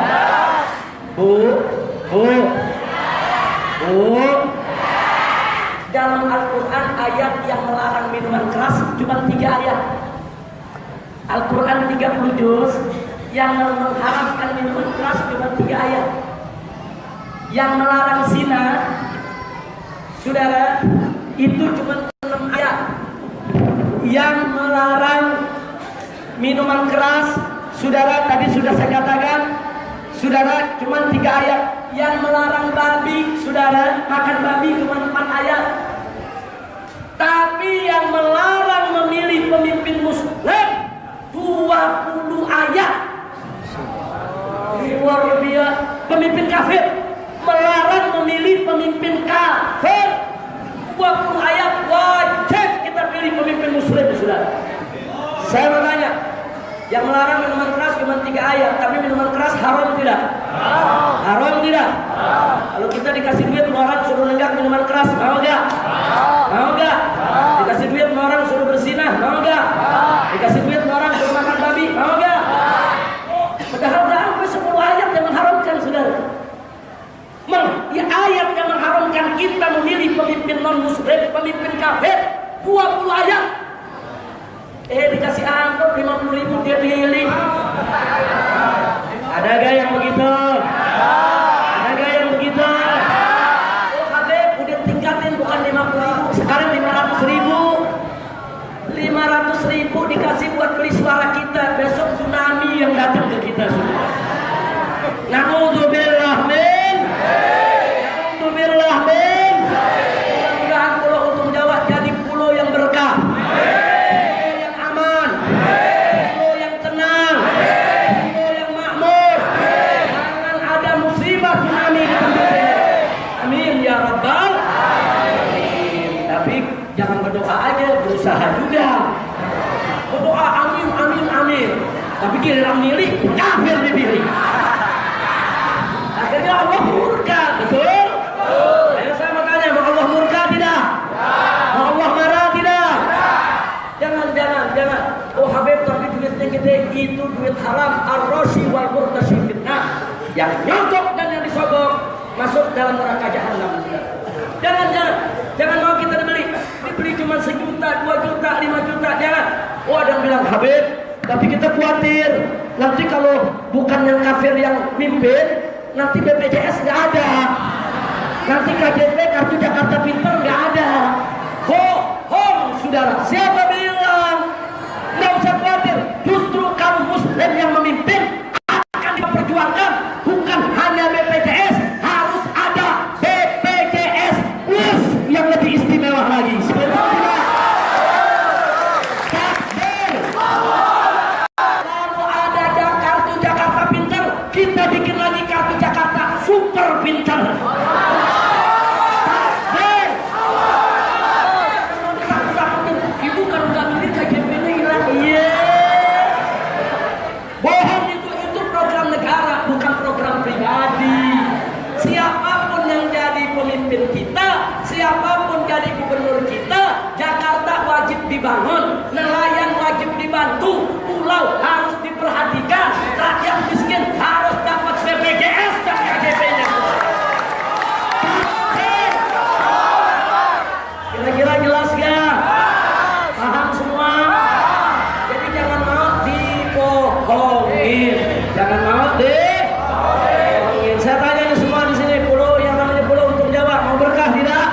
Speaker 1: Bu. Dalam Al-Quran ayat yang melarang minuman keras cuma 3 ayat. Al-Quran 30 juz yang mengharamkan minuman keras cuma 3 ayat. Yang melarang zina, saudara, itu cuma 6 ayat. Yang melarang minuman keras, saudara, tadi sudah saya katakan, saudara, cuma 3 ayat. Yang melarang babi, saudara, makan babi cuma 4 ayat. Tapi yang melarang memilih pemimpin muslim 20 ayat. Luar biasa. Pemimpin kafir melarang memilih pemimpin kafir 20 ayat. Wajib kita pilih pemimpin muslim, saudara. Saya mau tanya, yang melarang minuman keras cuma 3 ayat, tapi minuman keras haram tidak? Haram tidak? Kalau kita dikasih duit orang suruh nenggak minuman keras, mau gak? Mau gak? Dikasih duit orang suruh berzinah, mau gak? Dikasih duit orang suruh makan babi, mau gak? Padahal udah sampai 10 ayat yang mengharamkan, saudara. Ya, ayat yang mengharamkan kita memilih pemimpin non-muslim, pemimpin kafir 20 ayat. Dikasih amplop 50.000 dia pilih. Ada gak yang begitu? Ada gak yang begitu? Oh, Habib udah tingkatin bukan 50.000, sekarang 500.000. 500.000 dikasih buat beli suara kita. Besok tsunami yang datang ke kita semua. Na'udzubillah min. Na'udzubillah min. Mudah-mudahan Pulau Untung Jawa jadi pulau yang berkah, pulau yang aman, pulau yang tenang, pulau yang makmur. Jangan ada musibah tsunami di tempat ini. Amin ya rabbal alamin. Tapi jangan berdoa aja, berusaha juga. Berdoa amin amin amin. Tapi giliran milih kafir dipilih. Akhirnya Allah murka, betul? Ayo saya mau tanya, mau Allah murka tidak? Mau Allah marah tidak? Jangan. Oh Habib, tapi duitnya gede, itu duit haram. Ar-rashi wal murtashi fitnah. Yang nyogok dan yang disogok masuk dalam neraka jahanam. Jangan mau kita dibeli cuma 1 juta, 2 juta, 5 juta, jangan. Oh ada yang bilang Habib, tapi kita khawatir nanti kalau bukan yang kafir yang mimpin, nanti BPJS nggak ada, nanti KJP kartu Jakarta Pintar nggak ada. Bohong, saudara. Siapa bilang? Nggak usah khawatir. Justru kaum muslim yang memimpin akan diperjuangkan. Bukan hanya BPJS, harus ada BPJS plus yang lebih istimewa lagi. Kalau ada kartu Jakarta Pintar, kita bikin lagi kartu Jakarta Super Pintar. Ibu kalau nggak milih KJP-nya hilang. Iya. Bohong, itu program negara, bukan program pribadi. Siapapun yang jadi pemimpin kita, siapapun jadi gubernur kita, Jakarta wajib dibangun, nelayan wajib dibantu, pulau harus diperhatikan, rakyat miskin harus dapat BPJS dan KJP-nya. Kira-kira jelas gak? Paham semua? Jadi jangan mau dibohongin, jangan mau dibohongin. Saya tanya nih semua di sini, pulau yang namanya Pulau Untung Jawa mau berkah tidak?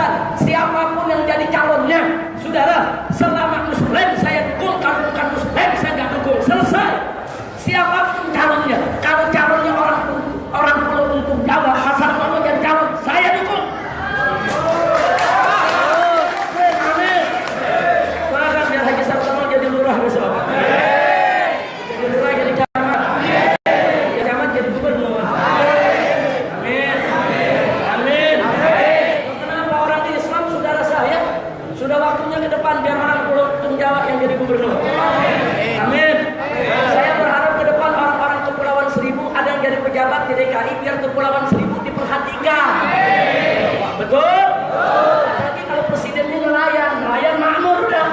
Speaker 1: keputusan siapapun yang jadi calonnya, saudara, selama Muslim saya dukung, kalau bukan Muslim saya nggak dukung. Selesai. Siapapun calonnya, kalau calonnya orang Pulau Untung Jawa, asal mau jadi calon, saya dukung. Amin. Bahkan biar Haji Sartono jadi lurah besok. Jadi lurah, jadi camat. Jadi camat, jadi gubernur. Amin. Amin. Kenapa orang Islam, saudara saya, sudah waktunya ke depan biar orang Pulau Untung Jawa yang jadi gubernur. Amin. Saya berharap ke depan orang-orang Kepulauan Seribu ada yang jadi pejabat di DKI biar Kepulauan Seribu diperhatikan. Betul? Apalagi kalau presidennya nelayan makmur dah.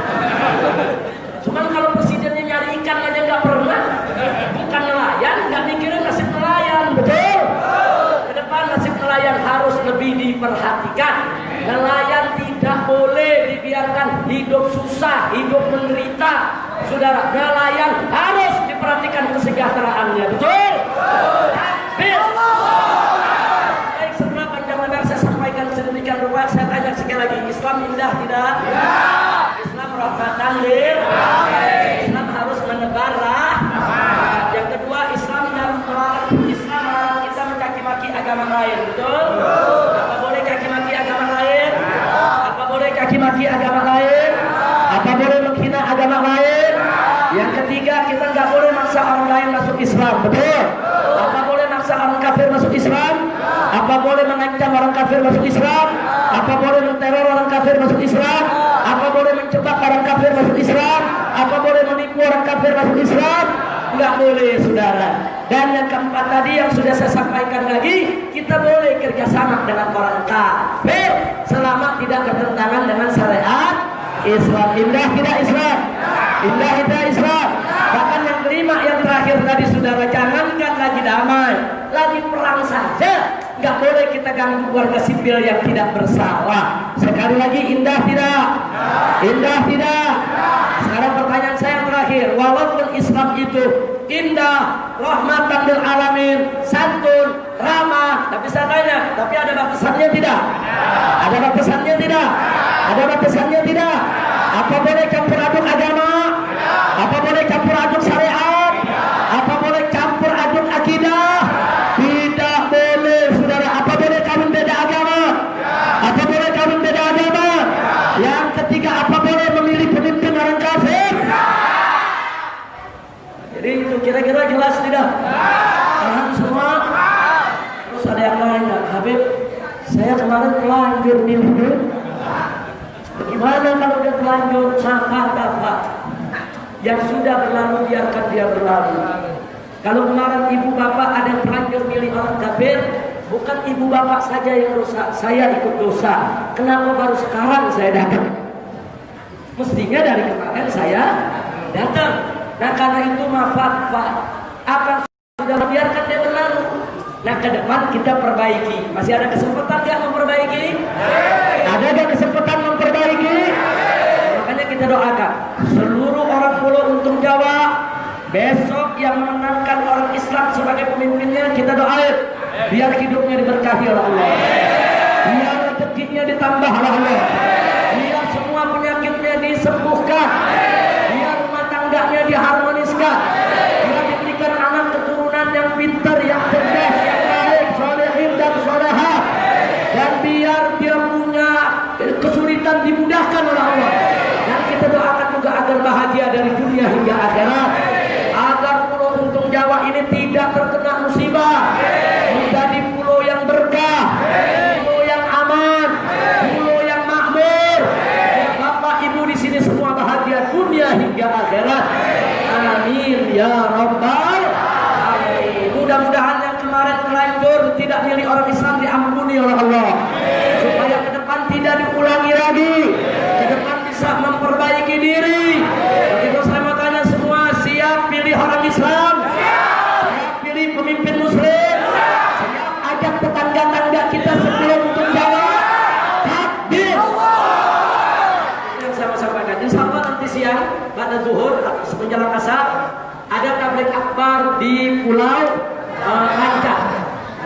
Speaker 1: Cuman kalau presidennya nyari ikan aja nggak pernah, bukan nelayan, nggak mikirin nasib nelayan. Betul? Ke depan nasib nelayan harus lebih diperhatikan. Nelayan tidak boleh dibiarkan hidup susah, hidup menderita. Saudara, nelayan harus diperhatikan kesejahteraannya. Betul? Baik, setelah panjang lebar saya sampaikan sedemikian rupa, saya tanya sekali lagi, Islam indah tidak? Ya. Islam rahmatan lil alamin. Islam harus menebar rahmat. Yang kedua, Islam harus melarang kita mencaci maki agama lain. Betul? Apa boleh caci maki agama lain? Apa boleh caci maki agama lain? Apa boleh menghina agama lain? Yang ketiga, kita nggak boleh maksa orang lain masuk Islam. Betul? Apa boleh maksa orang kafir masuk Islam? Apa boleh mengancam orang kafir masuk Islam? Apa boleh menteror orang kafir masuk Islam? Apa boleh menjebak orang kafir masuk Islam? Apa boleh menipu orang kafir masuk Islam? Nggak boleh, saudara. Dan yang keempat tadi yang sudah saya sampaikan lagi, kita boleh kerjasama dengan orang kafir selama tidak bertentangan dengan syariat Islam. Indah tidak Islam? Indah tidak Islam? Bahkan yang kelima, yang terakhir tadi, saudara, jangankan lagi damai, lagi perang saja nggak boleh kita ganggu warga sipil yang tidak bersalah. Sekali lagi, indah tidak? Indah tidak? Sekarang pertanyaan saya yang terakhir, walaupun Islam itu indah, rahmatan lil alamin, santun, ramah, tapi saya tanya, tapi ada batasannya tidak? Ada batasannya tidak? Ada batasannya tidak? Apa boleh campur aduk agama? Apa boleh campur aduk syariat? Apa boleh campur aduk akidah? Tidak boleh, saudara. Apa boleh kawin beda agama? Apa boleh kawin beda agama? Yang ketiga, apa boleh memilih pemimpin orang kafir? Jadi itu kira-kira jelas tidak? Paham semua? Terus ada yang lain, Habib, saya kemarin telanjur di hidup. Bagaimana kalau dia telanjur? Maka yang sudah berlalu biarkan dia berlalu. Kalau kemarin ibu bapak ada yang telanjur milih orang kafir, bukan ibu bapak saja yang dosa, saya ikut dosa. Kenapa baru sekarang saya datang? Mestinya dari kemarin saya datang. Nah, karena itu akan sudah biarkan dia berlalu. Nah, ke depan kita perbaiki. Masih ada kesempatan nggak memperbaiki? Ada nggak kesempatan memperbaiki? Makanya kita doakan seluruh orang Pulau Untung Jawa besok yang menangkan orang Islam sebagai pemimpinnya, kita doain biar hidupnya diberkahi oleh Allah, biar rezekinya ditambah oleh Allah, biar semua penyakitnya disembuhkan, biar rumah tangganya diharmoniskan, biar diberikan anak keturunan yang pintar, yang cerdas, yang baik, solehin dan soleha, dan biar dia punya kesulitan dimudahkan oleh Allah. Dan kita doakan juga agar bahagia dari dunia hingga akhirat, agar Pulau Untung Jawa ini tidak terkena musibah, menjadi pulau yang berkah, pulau yang aman, pulau yang makmur. Bapak Ibu di sini semua bahagia dunia hingga akhirat. Amin ya rabbal alamin. Mudah-mudahan yang kemarin terlanjur tidak milih orang Islam diampuni oleh Allah, supaya ke depan tidak diulangi lagi, ke depan bisa memperbaiki diri. Begitu saya mau tanya semua, siap pilih orang Islam? Siap pilih pemimpin Muslim? Siap ajak tetangga-tangga kita sebelum Untung Jawa? Takbir! Yang saya mau sampaikan, insya Allah nanti siang pada zuhur menjelang asar ada tabligh akbar di Pulau Lancah.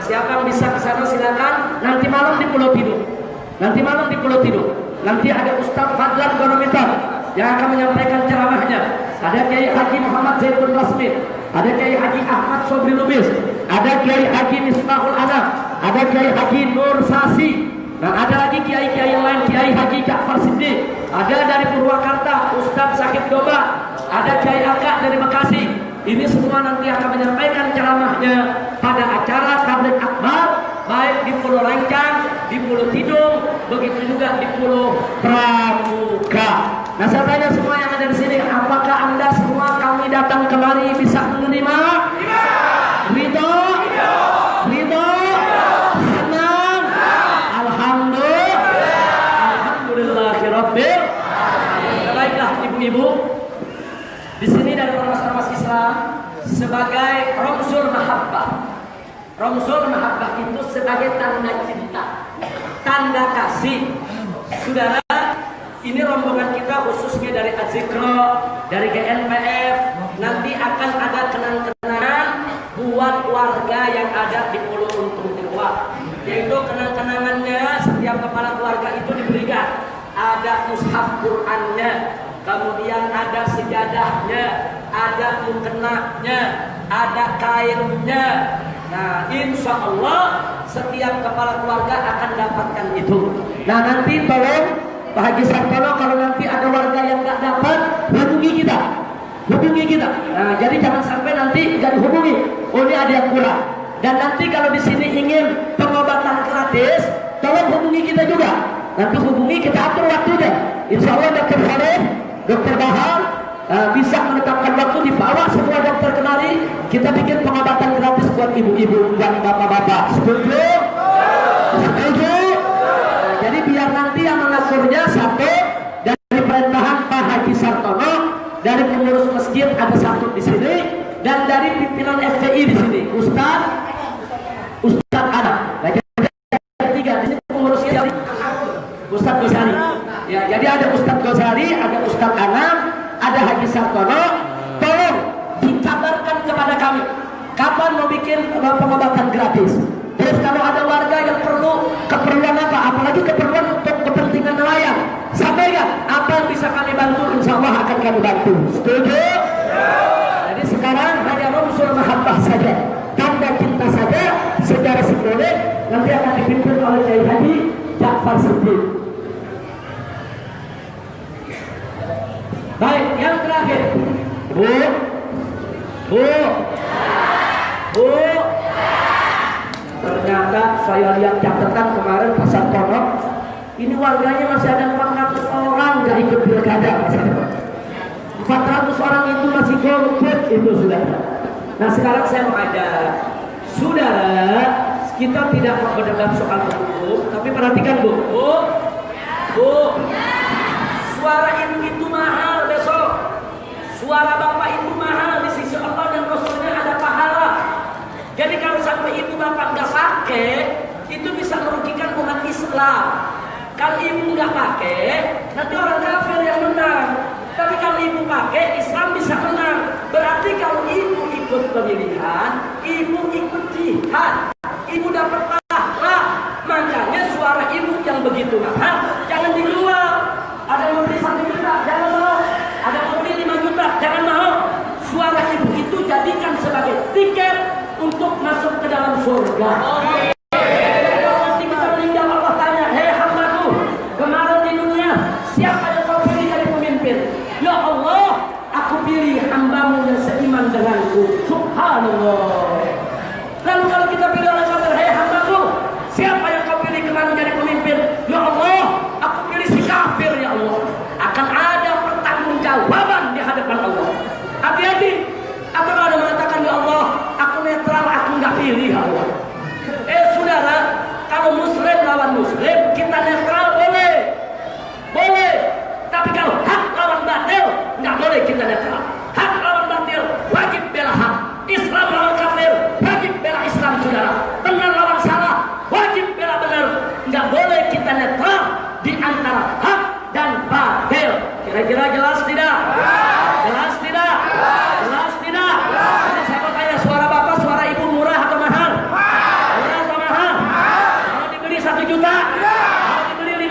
Speaker 1: Siapa yang bisa ke sana silakan. Nanti malam di Pulau Tidung. Nanti malam di Pulau Tidung. Nanti ada Ustaz Fadlan Gonomitar yang akan menyampaikan ceramahnya. Ada Kiai Haji Muhammad Zaitun Rasmin, ada Kiai Haji Ahmad Sobri Lubis, ada Kiai Haji Misbahul Anam, ada Kiai Haji Nur Sasi, dan ada lagi kiai-kiai yang lain, Kiai Haji Ja'far Siddiq, ada dari Purwakarta Ustaz Sakit Doba, ada Kiai Aga dari Bekasi. Ini semua nanti akan menyampaikan ceramahnya pada acara tabligh akbar, baik di Pulau Lancang, di Pulau Tidung, begitu juga di Pulau Pramuka. Nah, saya tanya semua yang ada di sini, apakah Anda semua kami datang kemari bisa menerima? Ridho? Ridho? Senang? Alhamdulillah. Alhamdulillahirabbil. Baiklah ibu-ibu, di sini dari ormas-ormas Islam sebagai ramzul mahabbah. Ramzul mahabbah itu sebagai tanda cinta, tanda kasih. Saudara, ini rombongan kita khususnya dari Azikro, dari GNPF, nanti akan ada kenang-kenangan buat warga yang ada di Pulau Untung Tiwa. Yaitu kenang-kenangannya setiap kepala keluarga itu diberikan ada mushaf Qur'annya, kemudian ada sejadahnya, ada mukenahnya, ada kainnya. Nah, insya Allah setiap kepala keluarga akan dapatkan itu. Nah, nanti tolong Pak Haji Sartono, kalau nanti ada warga yang nggak dapat, hubungi kita. Nah, jadi jangan sampai nanti nggak dihubungi. Oh, ini ada yang kurang. Dan nanti kalau di sini ingin pengobatan gratis, tolong hubungi kita juga. Nanti hubungi, kita atur waktunya. Insya Allah Dokter Saleh, Dokter Bahar bisa menetapkan waktu, dibawa semua dokter kemari. Kita bikin pengobatan gratis buat ibu-ibu dan bapak-bapak. Setuju? Setuju? Jadi biar nanti yang mengaturnya satu dari perintahan Pak Haji Sartono, dari pengurus masjid ada satu di sini, dan dari pimpinan FPI di sini, Ustaz Adam. Nah, jadi tiga di sini pengurusnya Ustaz Gosari. Ya, jadi ada Ustaz Gosari, ada Ustaz Anam, ada Haji Sartono. Tolong dikabarkan kepada kami kapan mau bikin pengobatan gratis. Terus kalau ada warga yang perlu keperluan apa, apalagi keperluan untuk kepentingan nelayan, sampaikan apa yang bisa kami bantu, insya Allah akan kami bantu. Setuju? Jadi sekarang hanya ramzul mahabbah saja, tanda cinta saja, secara simbolik nanti akan dipimpin oleh Kiai Haji Ja'far Siddiq. Baik, yang terakhir, Bu. Ternyata saya lihat catatan kemarin Pasar Ponok, ini warganya masih ada 400 orang nggak ikut pilkada. 400 orang itu masih golput itu, saudara. Nah, sekarang saya mau ajak saudara, kita tidak mau berdebat soal hukum, tapi perhatikan Bu, suara ibu itu mahal besok, suara bapak itu mahal di sisi Allah dan Rasulnya, ada pahala. Jadi kalau sampai ibu bapak nggak pakai, itu bisa merugikan umat Islam. Kalau ibu nggak pakai, nanti orang kafir yang menang. Tapi kalau ibu pakai, Islam bisa menang. Berarti kalau ibu ikut pemilihan, ibu ikut jihad, ibu dapat pahala. Makanya suara ibu yang begitu mahal jangan dijual. Ada yang membeli 1 juta, jangan mau. Ada yang membeli 5 juta, jangan mau. Suara ibu itu jadikan sebagai tiket untuk masuk ke dalam surga. Nanti kita meninggal, Allah tanya, hei hambaku, kemarin di dunia siapa yang kau pilih jadi pemimpin? Ya Allah, aku pilih hambamu yang seiman denganku. Subhanallah. Lalu kalau kita pilih orang kafir, hei hambaku, siapa yang kau pilih kemarin jadi pemimpin? Ya Allah, aku pilih si kafir. Ya Allah, akan ada pertanggungjawaban di hadapan Allah. Hati-hati. Atau ada mengatakan, ya Allah, aku netral, aku nggak pilih. Ya Allah. Saudara, kalau muslim lawan muslim, kita netral boleh. Tapi kalau hak lawan batil, nggak boleh kita netral. Hak lawan batil, wajib bela hak. Islam lawan kafir, wajib bela Islam, saudara. Benar lawan salah, wajib bela benar. Nggak boleh kita netral di antara hak dan batil. Kira-kira jelas tidak? Jelas tidak? Jelas tidak? Jadi saya mau tanya, suara bapak, suara ibu murah atau mahal? Murah atau mahal? Kalau dibeli 1 juta? Kalau dibeli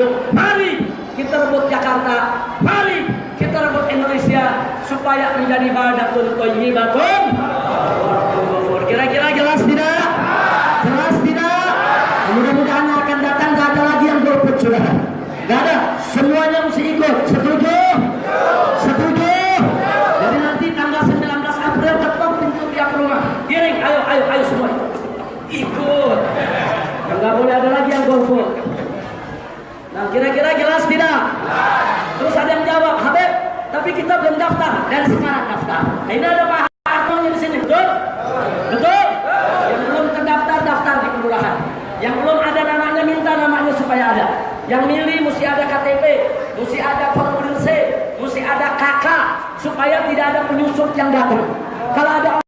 Speaker 1: Bandung. Mari kita rebut Jakarta. Mari kita rebut Indonesia supaya menjadi baldatun thayyibatun. Kira-kira jelas tidak? Jelas tidak? Mudah-mudahan akan datang gak ada lagi yang golput, saudara. Gak ada. Semuanya mesti ikut. Setuju? Setuju? Jadi nanti tanggal 19 April ketok pintu tiap rumah. Giring, ayo semua ikut. Nggak boleh ada lagi yang golput. Nah, kira-kira jelas tidak? Terus ada yang jawab, Habib, tapi kita belum daftar. Dan sekarang daftar. Nah, ini ada Pak Harto di sini, betul? Betul? Yang belum terdaftar, daftar di kelurahan. Yang belum ada namanya, minta namanya supaya ada. Yang milih mesti ada KTP, mesti ada formulir C, mesti ada KK, supaya tidak ada penyusup yang datang. Kalau ada